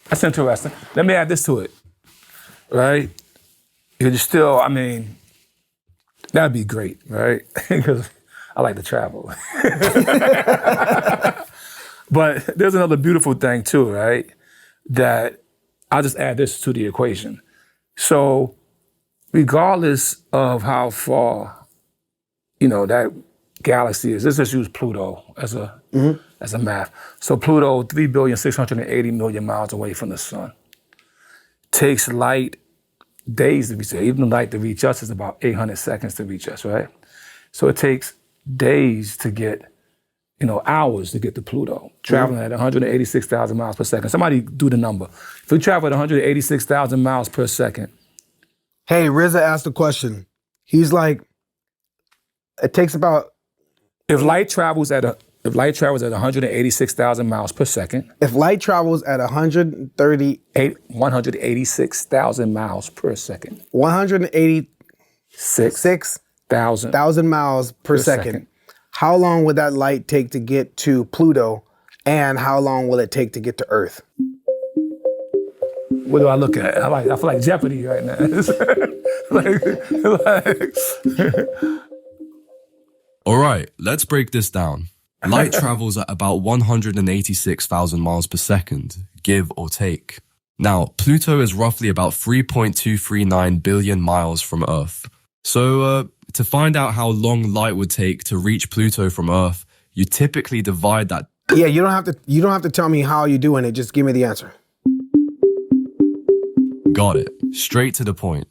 That's interesting. Let me add this to it, right? Because still, that'd be great, right? Because I like to travel. But there's another beautiful thing too, right? That I'll just add this to the equation. So regardless of how far, that galaxy is, let's just use Pluto as a math. So Pluto, 3,680,000,000 miles away from the sun. Takes light days to reach it. Even the light to reach us is about 800 seconds to reach us, right? So it takes days to get, hours to get to Pluto, traveling at 186,000 miles per second. Somebody do the number. If we travel at 186,000 miles per second. Hey, RZA asked a question. He's like, it takes about... If light travels at 186,000 miles per second. If light travels at 186,000 miles per second. 186,000 miles per second. How long would that light take to get to Pluto? And how long will it take to get to Earth? What do I look at? I feel like Jeopardy right now. All right, let's break this down. Light travels at about 186,000 miles per second, give or take. Now, Pluto is roughly about 3.239 billion miles from Earth. So, to find out how long light would take to reach Pluto from Earth, you typically divide that. Yeah, you don't have to tell me how you're doing it. Just give me the answer. Got it. Straight to the point.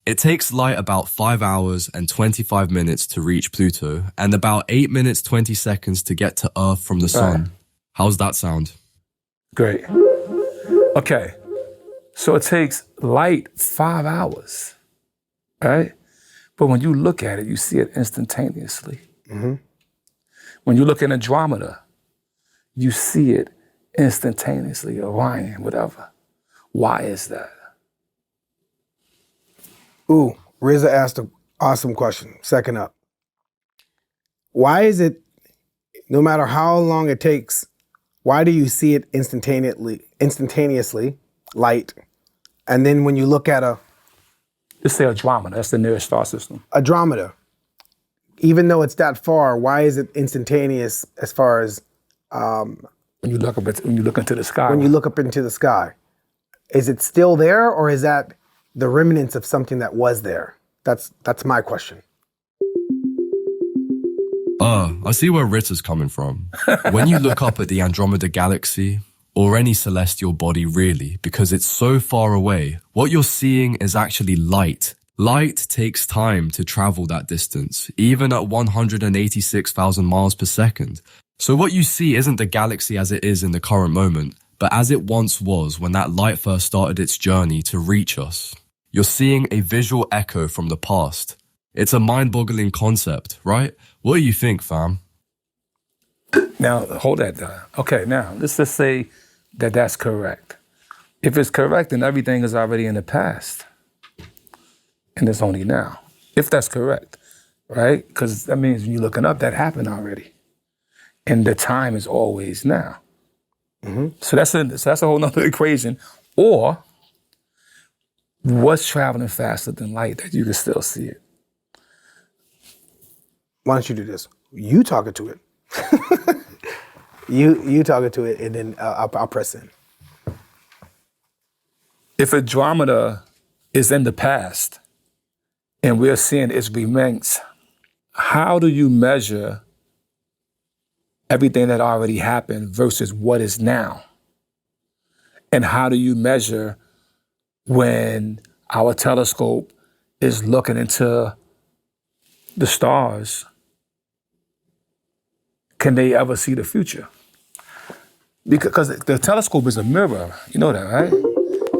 It takes light about 5 hours and 25 minutes to reach Pluto and about 8 minutes 20 seconds to get to Earth from the sun. Right. How's that sound? Great. Okay. So it takes light 5 hours, right? But when you look at it, you see it instantaneously. Mm-hmm. When you look at Andromeda, you see it instantaneously, Orion, whatever. Why is that? Ooh, RZA asked an awesome question. Second up. Why is it, no matter how long it takes, why do you see it instantaneously, light, and then when you look at Just say Andromeda, that's the nearest star system. Andromeda, even though it's that far, why is it instantaneous as far as When you look into the sky. when you look up into the sky? is it still there, or is that the remnants of something that was there? That's my question. I see where RZA's coming from. When you look up at the Andromeda Galaxy, or any celestial body really, because it's so far away, what you're seeing is actually light. Light takes time to travel that distance, even at 186,000 miles per second. So what you see isn't the galaxy as it is in the current moment, but as it once was when that light first started its journey to reach us. You're seeing a visual echo from the past. It's a mind-boggling concept, right? What do you think, fam? Now, hold that down. Okay, now, let's just say that that's correct. If it's correct, then everything is already in the past. And it's only now. If that's correct, right? Because that means when you're looking up, that happened already. And the time is always now. Mm-hmm. So that's a whole nother equation. Or, what's traveling faster than light that you can still see it? Why don't you do this? You talk it to it. you talk it to it, and then I'll press in. If Andromeda is in the past, and we're seeing its remains, how do you measure everything that already happened versus what is now? And how do you measure when our telescope is looking into the stars? Can they ever see the future? Because the telescope is a mirror, you know that, right?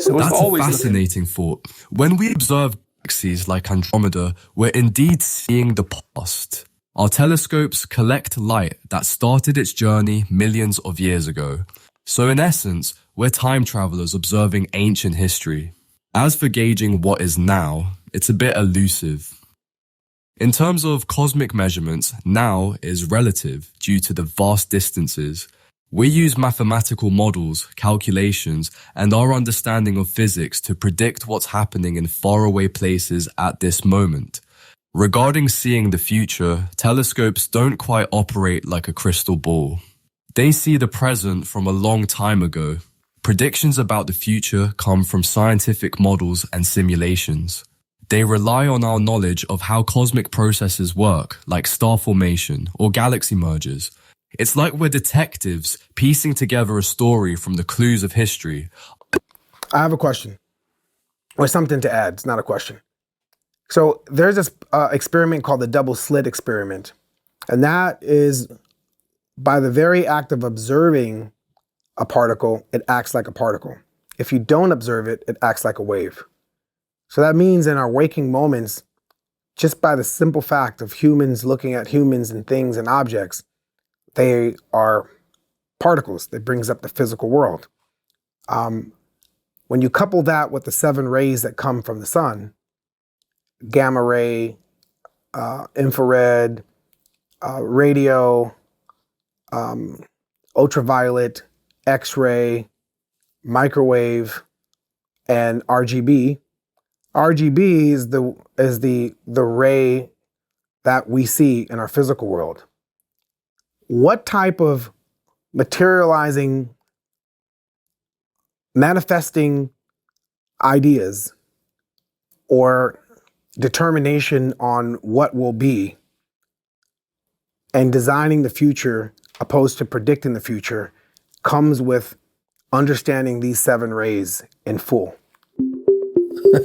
So it's That's always a fascinating thought. When we observe galaxies like Andromeda, we're indeed seeing the past. Our telescopes collect light that started its journey millions of years ago. So in essence, we're time travelers observing ancient history. As for gauging what is now, it's a bit elusive. In terms of cosmic measurements, now is relative due to the vast distances. We use mathematical models, calculations, and our understanding of physics to predict what's happening in faraway places at this moment. Regarding seeing the future, telescopes don't quite operate like a crystal ball. They see the present from a long time ago. Predictions about the future come from scientific models and simulations. They rely on our knowledge of how cosmic processes work, like star formation or galaxy mergers. It's like we're detectives piecing together a story from the clues of history. I have a question, or something to add. It's not a question. So there's this experiment called the double slit experiment. And that is, by the very act of observing a particle, it acts like a particle. If you don't observe it, it acts like a wave. So that means in our waking moments, just by the simple fact of humans looking at humans and things and objects, they are particles. That brings up the physical world. When you couple that with the 7 rays that come from the sun, gamma ray, infrared, radio, ultraviolet, X-ray, microwave, and RGB. RGB is the ray that we see in our physical world. What type of materializing, manifesting ideas or determination on what will be and designing the future opposed to predicting the future comes with understanding these 7 rays in full?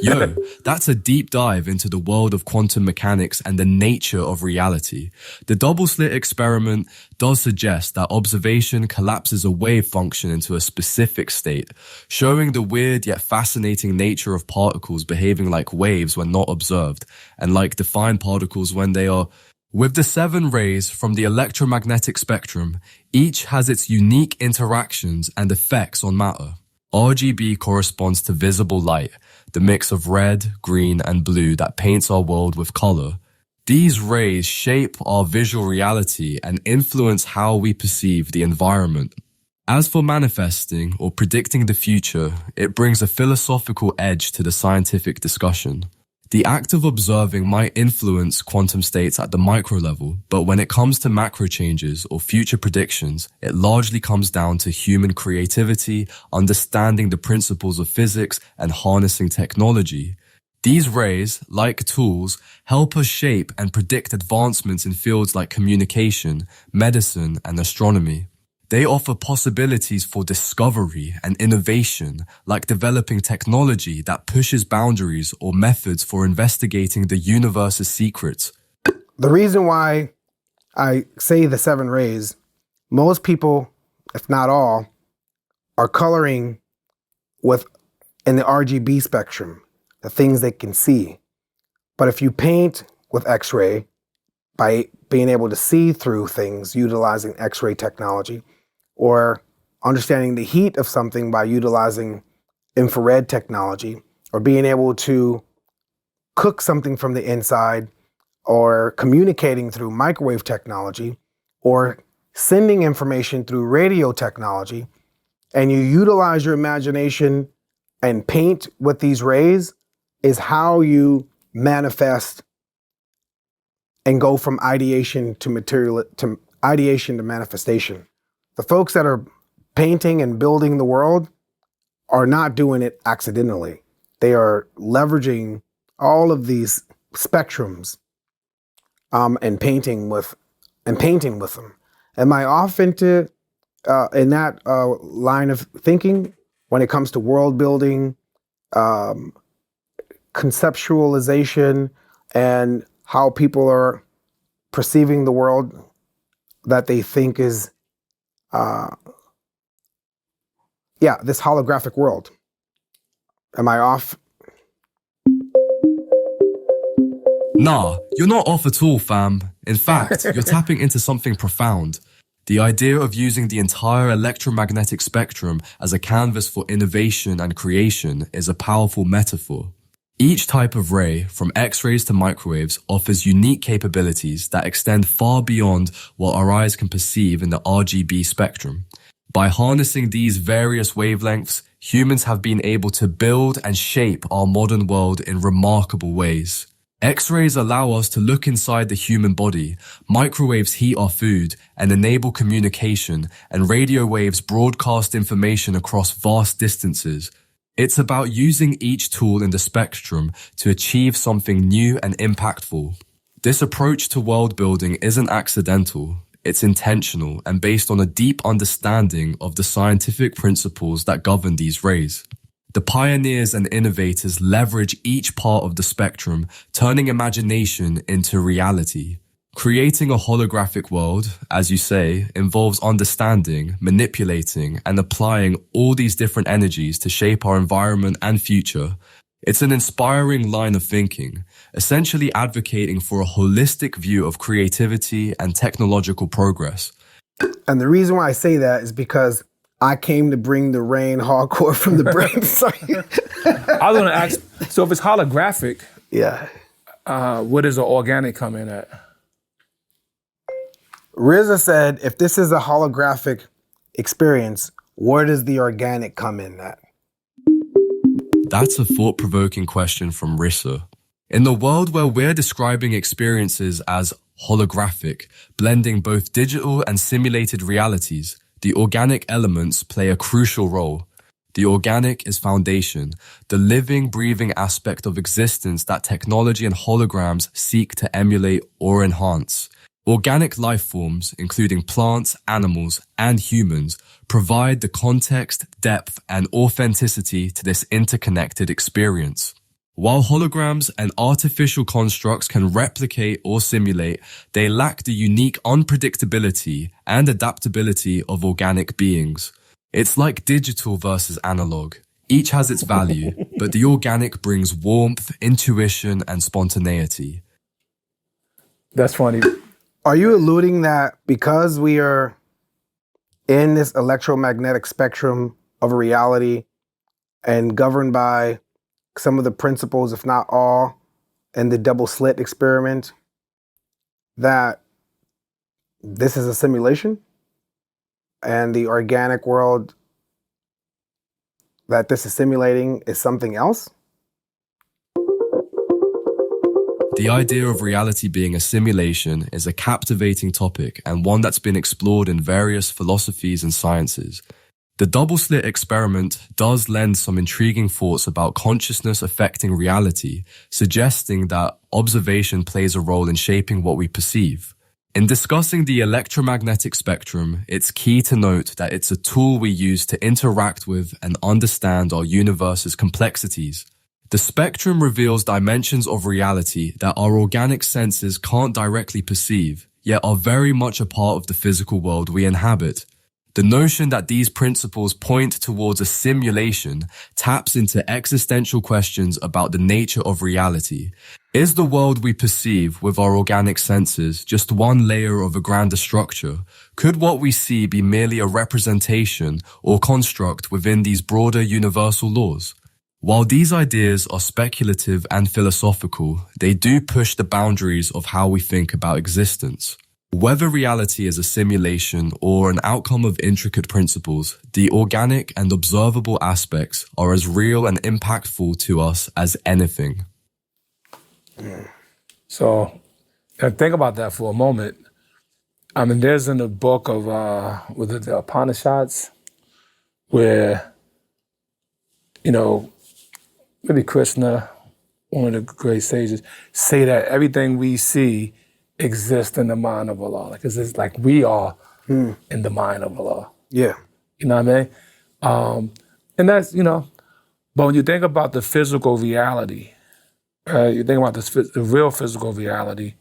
Yo, that's a deep dive into the world of quantum mechanics and the nature of reality. The double slit experiment does suggest that observation collapses a wave function into a specific state, showing the weird yet fascinating nature of particles behaving like waves when not observed, and like defined particles when they are. With the 7 rays from the electromagnetic spectrum, each has its unique interactions and effects on matter. RGB corresponds to visible light, the mix of red, green, and blue that paints our world with color. These rays shape our visual reality and influence how we perceive the environment. As for manifesting or predicting the future, it brings a philosophical edge to the scientific discussion. The act of observing might influence quantum states at the micro level, but when it comes to macro changes or future predictions, it largely comes down to human creativity, understanding the principles of physics, and harnessing technology. These rays, like tools, help us shape and predict advancements in fields like communication, medicine, and astronomy. They offer possibilities for discovery and innovation, like developing technology that pushes boundaries or methods for investigating the universe's secrets. The reason why I say the 7 rays, most people, if not all, are coloring in the RGB spectrum, the things they can see. But if you paint with X-ray, by being able to see through things utilizing X-ray technology, or understanding the heat of something by utilizing infrared technology, or being able to cook something from the inside, or communicating through microwave technology, or sending information through radio technology, and you utilize your imagination and paint with these rays, is how you manifest and go from ideation to manifestation. The folks that are painting and building the world are not doing it accidentally. They are leveraging all of these spectrums and painting with them. Am I off into in that line of thinking when it comes to world building, conceptualization, and how people are perceiving the world that they think is this holographic world? Am I off? Nah, you're not off at all, fam. In fact, you're tapping into something profound. The idea of using the entire electromagnetic spectrum as a canvas for innovation and creation is a powerful metaphor. Each type of ray, from X-rays to microwaves, offers unique capabilities that extend far beyond what our eyes can perceive in the RGB spectrum. By harnessing these various wavelengths, humans have been able to build and shape our modern world in remarkable ways. X-rays allow us to look inside the human body, microwaves heat our food and enable communication, and radio waves broadcast information across vast distances. It's about using each tool in the spectrum to achieve something new and impactful. This approach to world building isn't accidental. It's intentional and based on a deep understanding of the scientific principles that govern these rays. The pioneers and innovators leverage each part of the spectrum, turning imagination into reality. Creating a holographic world, as you say, involves understanding, manipulating, and applying all these different energies to shape our environment and future. It's an inspiring line of thinking, essentially advocating for a holistic view of creativity and technological progress. And the reason why I say that is because I came to bring the rain hardcore from the brain. Sorry. I was going to ask, so if it's holographic, Yeah. where does the organic come in at? RZA said, if this is a holographic experience, where does the organic come in at? That's a thought-provoking question from RZA. In the world where we're describing experiences as holographic, blending both digital and simulated realities, the organic elements play a crucial role. The organic is foundation, the living, breathing aspect of existence that technology and holograms seek to emulate or enhance. Organic life forms, including plants, animals, and humans, provide the context, depth, and authenticity to this interconnected experience. While holograms and artificial constructs can replicate or simulate, they lack the unique unpredictability and adaptability of organic beings. It's like digital versus analog. Each has its value, but the organic brings warmth, intuition, and spontaneity. That's funny. Are you alluding that because we are in this electromagnetic spectrum of reality and governed by some of the principles, if not all, in the double slit experiment, that this is a simulation and the organic world that this is simulating is something else? The idea of reality being a simulation is a captivating topic and one that's been explored in various philosophies and sciences. The double-slit experiment does lend some intriguing thoughts about consciousness affecting reality, suggesting that observation plays a role in shaping what we perceive. In discussing the electromagnetic spectrum, it's key to note that it's a tool we use to interact with and understand our universe's complexities. The spectrum reveals dimensions of reality that our organic senses can't directly perceive, yet are very much a part of the physical world we inhabit. The notion that these principles point towards a simulation taps into existential questions about the nature of reality. Is the world we perceive with our organic senses just one layer of a grander structure? Could what we see be merely a representation or construct within these broader universal laws? While these ideas are speculative and philosophical, they do push the boundaries of how we think about existence. Whether reality is a simulation or an outcome of intricate principles, the organic and observable aspects are as real and impactful to us as anything. So, think about that for a moment. I mean, there's in the book of, the Upanishads, where, really Krishna, one of the great sages, say that everything we see exists in the mind of Allah. Like, it's like we are in the mind of Allah. Yeah. You know what I mean? And that's, but when you think about the physical reality, you think about the real physical reality,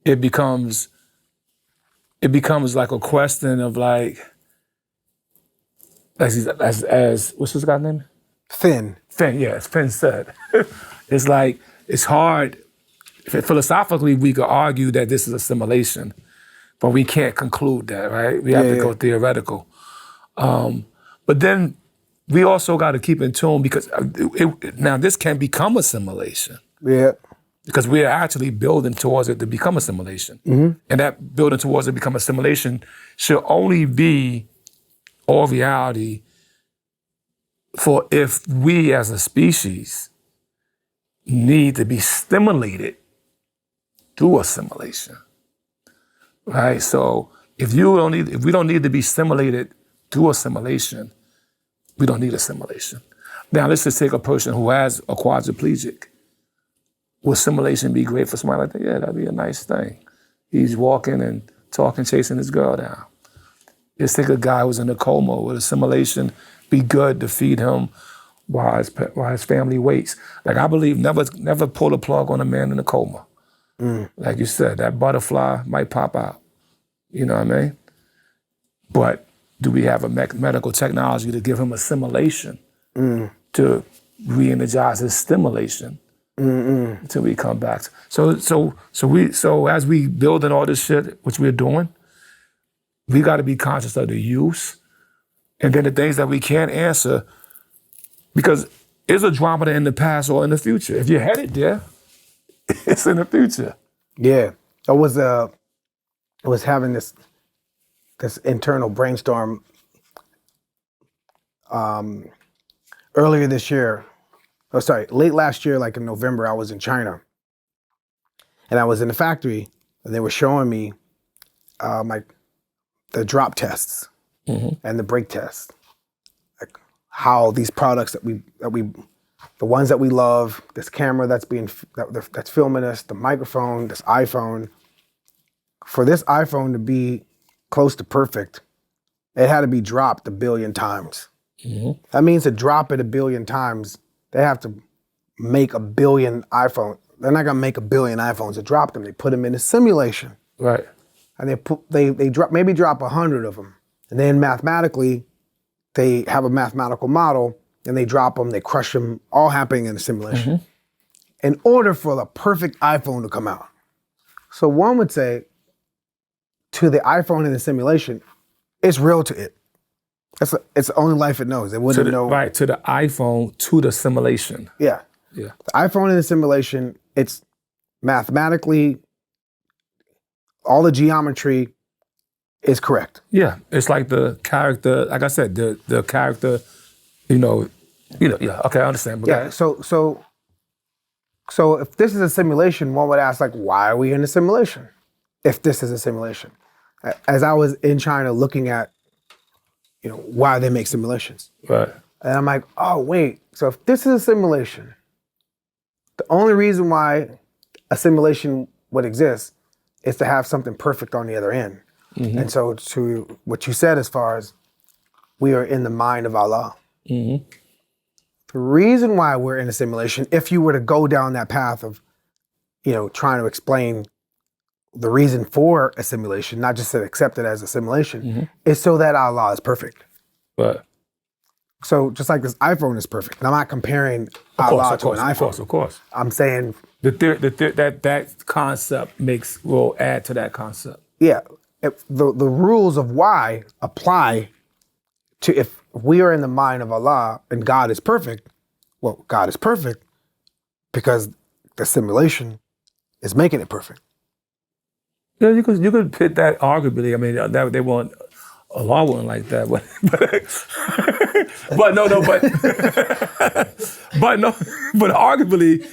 it becomes like a question of like, as what's this guy's name? Finn, yeah, as Finn said. It's like, it's hard. Philosophically, we could argue that this is a simulation, but we can't conclude that, right? We have to go theoretical. But then we also got to keep in tune because now this can become a simulation. Yeah. Because we're actually building towards it to become a simulation. Mm-hmm. And that building towards it to become a simulation should only be all reality for if we as a species need to be stimulated through a simulation, right? So if we don't need to be stimulated through a simulation, we don't need a simulation. Now let's just take a person who has a quadriplegic. Will simulation be great for somebody like that? Yeah, that'd be a nice thing. He's walking and talking, chasing his girl down. Let's take a guy who's in a coma. Will a simulation be good to feed him while his family waits? Like I believe never pull the plug on a man in a coma. Like you said, that butterfly might pop out. You know what I mean? But do we have a medical technology to give him a simulation to re-energize his stimulation until we come back? So as we building all this shit, which we're doing, we got to be conscious of the use, and then the things that we can't answer, because it's a drama in the past or in the future. If you're headed there, it's in the future. Yeah, I was having this internal brainstorm earlier this year. Oh, sorry, late last year, like in November, I was in China, and I was in the factory, and they were showing me the drop tests and the brake tests, like how these products that we the ones that we love, this camera that's filming us, the microphone, this iPhone. For this iPhone to be close to perfect, it had to be dropped 1 billion times. Mm-hmm. That means to drop it 1 billion times, they have to make 1 billion iPhones. They're not gonna make 1 billion iPhones to drop them. They put them in a simulation. Right. And they drop 100 of them. And then mathematically, they have a mathematical model, and they drop them, they crush them, all happening in a simulation. Mm-hmm. In order for the perfect iPhone to come out. So one would say, to the iPhone in the simulation, it's real to it. It's the only life it knows. It wouldn't know. Right, to the iPhone, to the simulation. Yeah. Yeah. The iPhone in the simulation, it's mathematically, all the geometry is correct. Yeah, it's like the character, like I said, the character, yeah, okay, I understand. But yeah, so So if this is a simulation, one would ask, like, why are we in a simulation? If this is a simulation. As I was in China looking at, why they make simulations. Right. And I'm like, oh, wait. So if this is a simulation, the only reason why a simulation would exist is to have something perfect on the other end. Mm-hmm. And so to what you said as far as we are in the mind of Allah. Mm-hmm. The reason why we're in a simulation, if you were to go down that path of, trying to explain the reason for a simulation, not just to accept it as a simulation, is so that Allah is perfect. Right. So just like this iPhone is perfect. And I'm not comparing Allah to an iPhone. Of course. I'm saying that concept will add to that concept. Yeah. If the rules of why apply to if we are in the mind of Allah and God is perfect. Well, God is perfect because the simulation is making it perfect. Yeah, you could pit that arguably. I mean, that they won't. Allah wouldn't like that, but but arguably,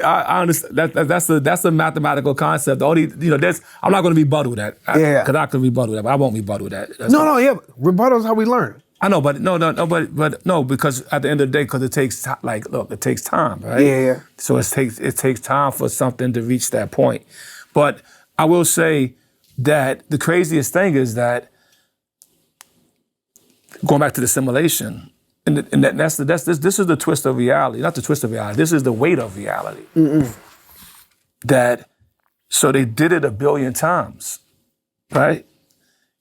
I understand that's a mathematical concept. The only I'm not going to rebuttal with that. Because I could rebuttal that, but I won't rebuttal with that. Rebuttal is how we learn. I know, but no, because at the end of the day, because it takes time. Like, look, it takes time, right? Yeah. So it takes time for something to reach that point. But I will say that the craziest thing is that going back to the simulation, and this is the twist of reality, not the twist of reality. This is the weight of reality. So they did it 1 billion times, right?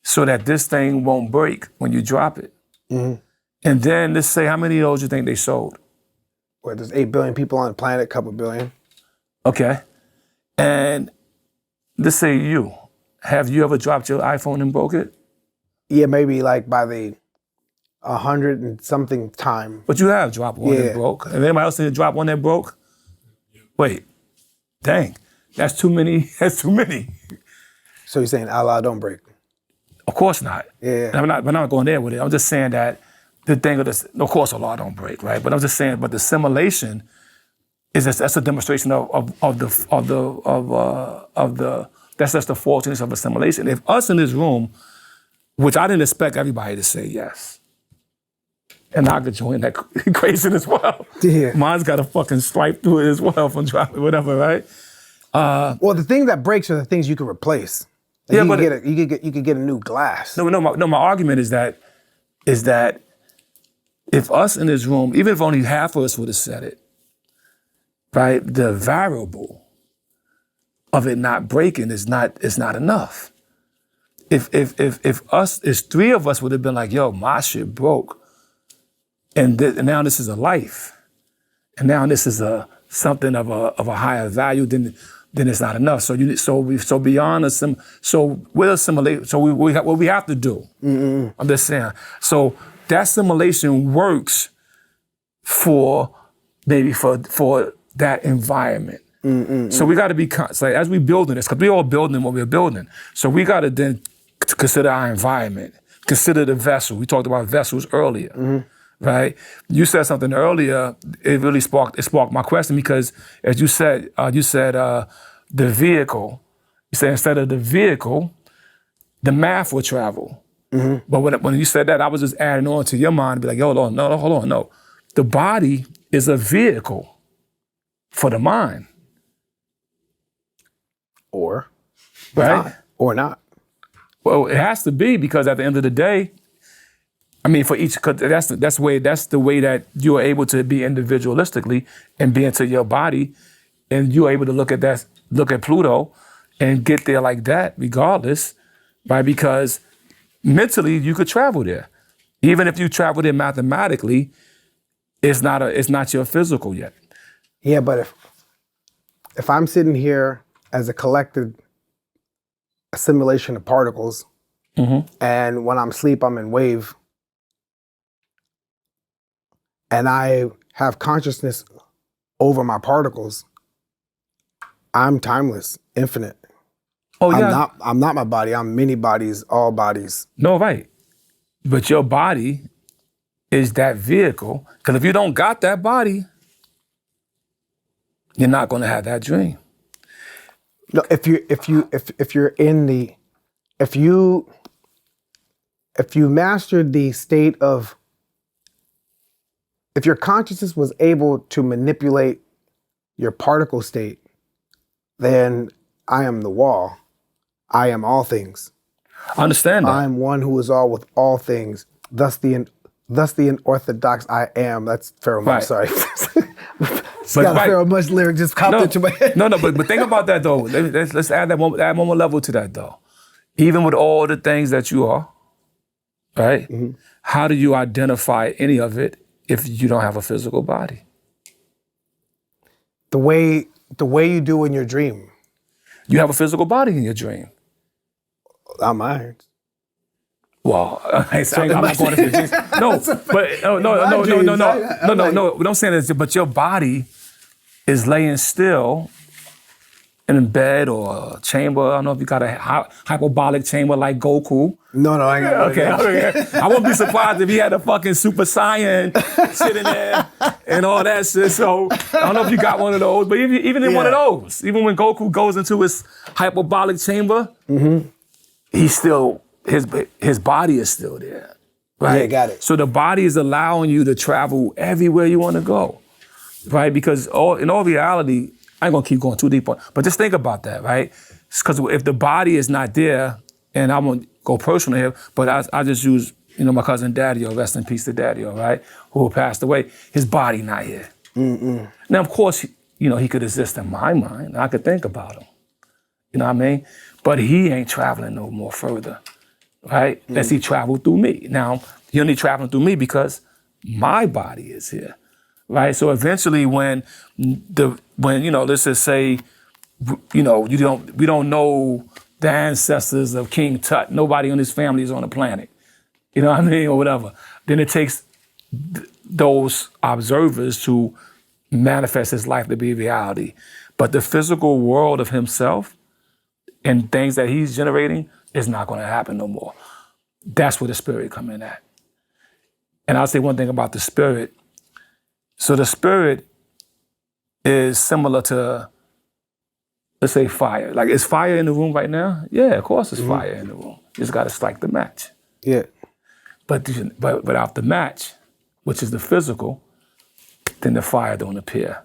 So that this thing won't break when you drop it. And then let's say, how many of those you think they sold? Well, there's 8 billion people on the planet, couple billion. Okay. And let's say have you ever dropped your iPhone and broke it? Yeah, maybe like by the 100 and something time. But you have dropped one that broke. And anybody else did drop one that broke? Wait, dang, that's too many. That's too many. So you're saying Allah don't break? Of course not. Yeah. I'm not going there with it. I'm just saying that the thing of this, of course Allah don't break, right? But I'm just saying, but the simulation that's a demonstration of that's just the faultiness of assimilation. If us in this room, which I didn't expect everybody to say yes, and I could join that equation as well. Yeah. Mine's got a fucking stripe through it as well from dropping whatever, right? Well, the things that breaks are the things you can replace. Like you could get a new glass. My argument is that if us in this room, even if only half of us would have said it, right, the variable of it not breaking is not enough. If us, 3 of us would have been like, yo, my shit broke, and now this is a life, and now this is something of a higher value, then it's not enough. So beyond we'll assimilate. So what we have to do. I'm just saying. So that simulation works for that environment. So we got to be like, as we building this, because we all building what we're building. So we got to then consider our environment, consider the vessel. We talked about vessels earlier, right? You said something earlier. It really sparked my question, because as you said the vehicle. You said instead of the vehicle, the math will travel. But when you said that, I was just adding on to your mind, be like, hold on, no. The body is a vehicle for the mind. Or not. Well, it has to be, because at the end of the day, I mean, for each, cause that's the way that you are able to be individualistically and be into your body, and you're able to look at Pluto and get there like that, regardless, right? Because mentally you could travel there, even if you travel there mathematically. It's not your physical yet. Yeah, but if I'm sitting here as a collected assimilation of particles, and when I'm asleep, I'm in wave, and I have consciousness over my particles, I'm timeless, infinite. Oh yeah. I'm not my body. I'm many bodies, all bodies. No, right. But your body is that vehicle. Because if you don't got that body, you're not going to have that dream. No, if you mastered the state of, if your consciousness was able to manipulate your particle state, then I am the wall. I am all things. I understand that. I am one who is all with all things. Thus the unorthodox I am. That's Pharaoh Munch, sorry. Got a Pharaoh Munch lyric just popped into my head. But think about that though. Let's add one more level to that though. Even with all the things that you are, right? Mm-hmm. How do you identify any of it if you don't have a physical body? The way you do in your dream. You have a physical body in your dream. Not mine. Well, I'm not going to dreams. No. What I'm saying is, but your body is laying still in a bed or a chamber. I don't know if you got a hyperbolic chamber like Goku. No, I ain't got okay. I wouldn't be surprised if he had a fucking Super Saiyan sitting there and all that shit. So I don't know if you got one of those, but even in one of those, even when Goku goes into his hyperbolic chamber, he's still, his body is still there, right? Yeah, got it. So the body is allowing you to travel everywhere you want to go, right? Because in all reality, I ain't gonna keep going too deep on, but just think about that, right? Because if the body is not there, and I won't go personal here, but I just use, my cousin Daddy, rest in peace to Daddy, right? Who passed away. His body not here. Mm-mm. Now, of course, he could exist in my mind. I could think about him. You know what I mean? But he ain't traveling no more further, right? Unless he traveled through me. Now, he only traveling through me because my body is here, right? So eventually when let's just say, we don't know the ancestors of King Tut. Nobody in his family is on the planet. You know what I mean? Or whatever. Then it takes those observers to manifest his life to be reality. But the physical world of himself and things that he's generating is not going to happen no more. That's where the spirit come in at. And I'll say one thing about the spirit. So the spirit is similar to, let's say, fire. Like, is fire in the room right now? Yeah, of course there's fire in the room. You just got to strike the match. Yeah. But without the match, which is the physical, then the fire don't appear.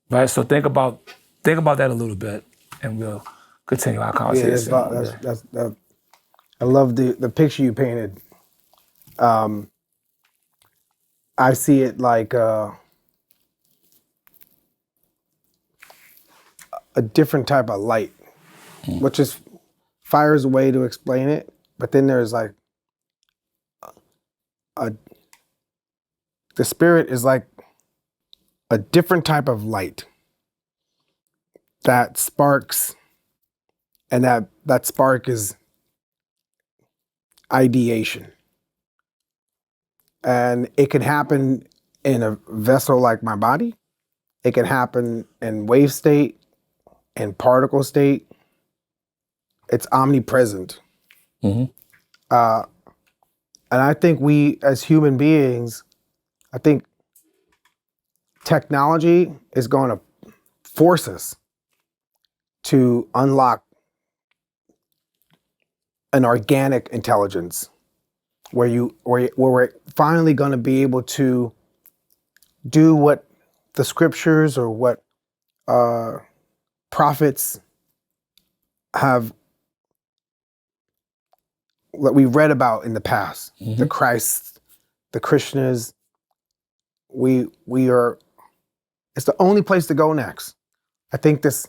Right? So think about that a little bit, and we'll continue our conversation. Yeah, I love the picture you painted. I see it like a different type of light, which is fire is a way to explain it, but then there's like the spirit is like a different type of light that sparks, and that spark is ideation. And it can happen in a vessel like my body. It can happen in wave state, in particle state. It's omnipresent. Mm-hmm. And I think we, as human beings, I think technology is going to force us to unlock an organic intelligence where we're finally going to be able to do what the scriptures or what prophets have, what we read about in the past. Mm-hmm. The Christ, the Krishnas. We are. It's the only place to go next. I think this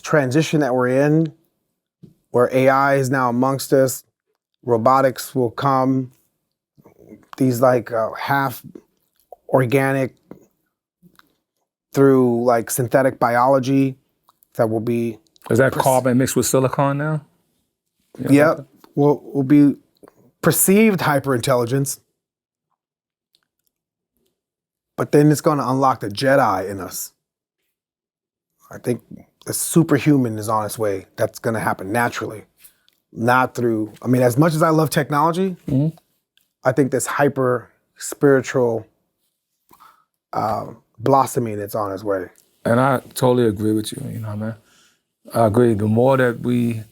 transition that we're in, where AI is now amongst us, robotics will come. These like half organic through like synthetic biology that will be. Is that carbon mixed with silicon now? Yep. Will be perceived hyperintelligence, but then it's going to unlock the Jedi in us. I think the superhuman is on its way. That's going to happen naturally, not through. I mean, as much as I love technology, I think this hyper spiritual blossoming. It's on its way. And I totally agree with you. You know what I mean? I agree. The more that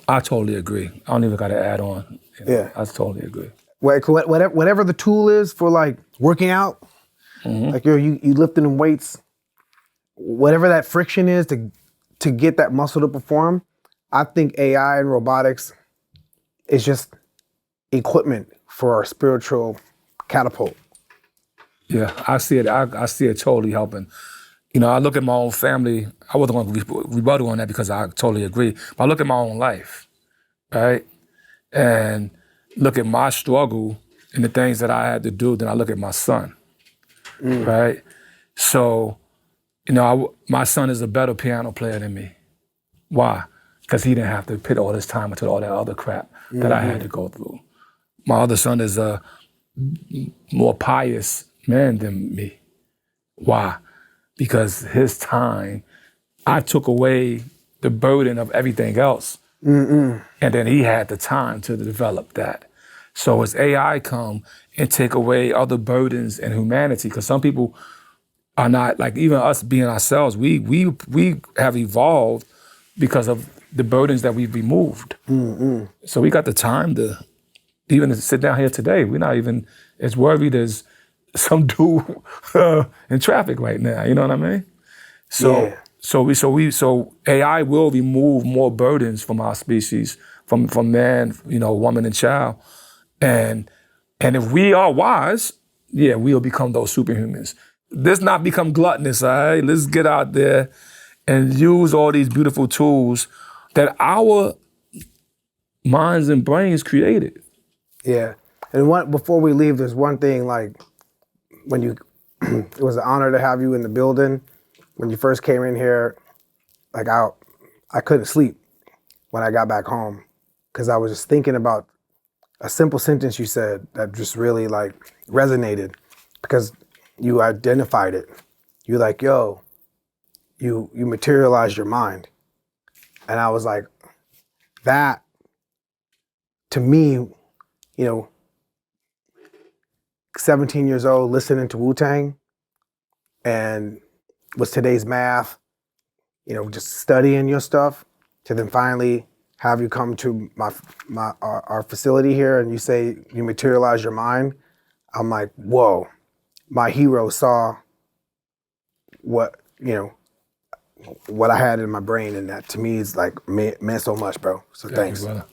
I totally agree. I don't even got to add on. You know, Yeah. I totally agree. Whatever the tool is for like working out, like you lifting them weights, whatever that friction is to get that muscle to perform, I think AI and robotics is just equipment for our spiritual catapult. Yeah, I see it. I see it totally helping. You know, I look at my own family. I wasn't going to rebuttal on that because I totally agree. But I look at my own life, right? And look at my struggle and the things that I had to do. Then I look at my son, right? So, you know, my son is a better piano player than me. Why? Because he didn't have to put all his time into all that other crap that I had to go through. My other son is a more pious man than me. Why? Because his time, I took away the burden of everything else. And then he had the time to develop that. So as AI come and take away other burdens in humanity, because some people are not, like even us being ourselves, we have evolved because of the burdens that we've removed. So we got the time to even sit down here today. We're not even as worried as some dude in traffic right now. You know what I mean? So so AI will remove more burdens from our species, from man, you know, woman and child, and if we are wise, yeah, we'll become those superhumans. Let's not become gluttonous, all right? Let's get out there and use all these beautiful tools that our minds and brains created. Yeah. And before we leave, there's one thing, like when you, it was an honor to have you in the building. When you first came in here, like I couldn't sleep when I got back home because I was just thinking about a simple sentence you said that just really like resonated because you identified it. You're like, yo, you materialized your mind. And I was like, that to me, you know, 17 years old, listening to Wu-Tang and was today's math, you know, just studying your stuff to then finally have you come to our facility here and you say you materialize your mind. I'm like, whoa, my hero saw what, you know, what I had in my brain, and that to me is like meant so much, bro. So thanks. Thank you, brother.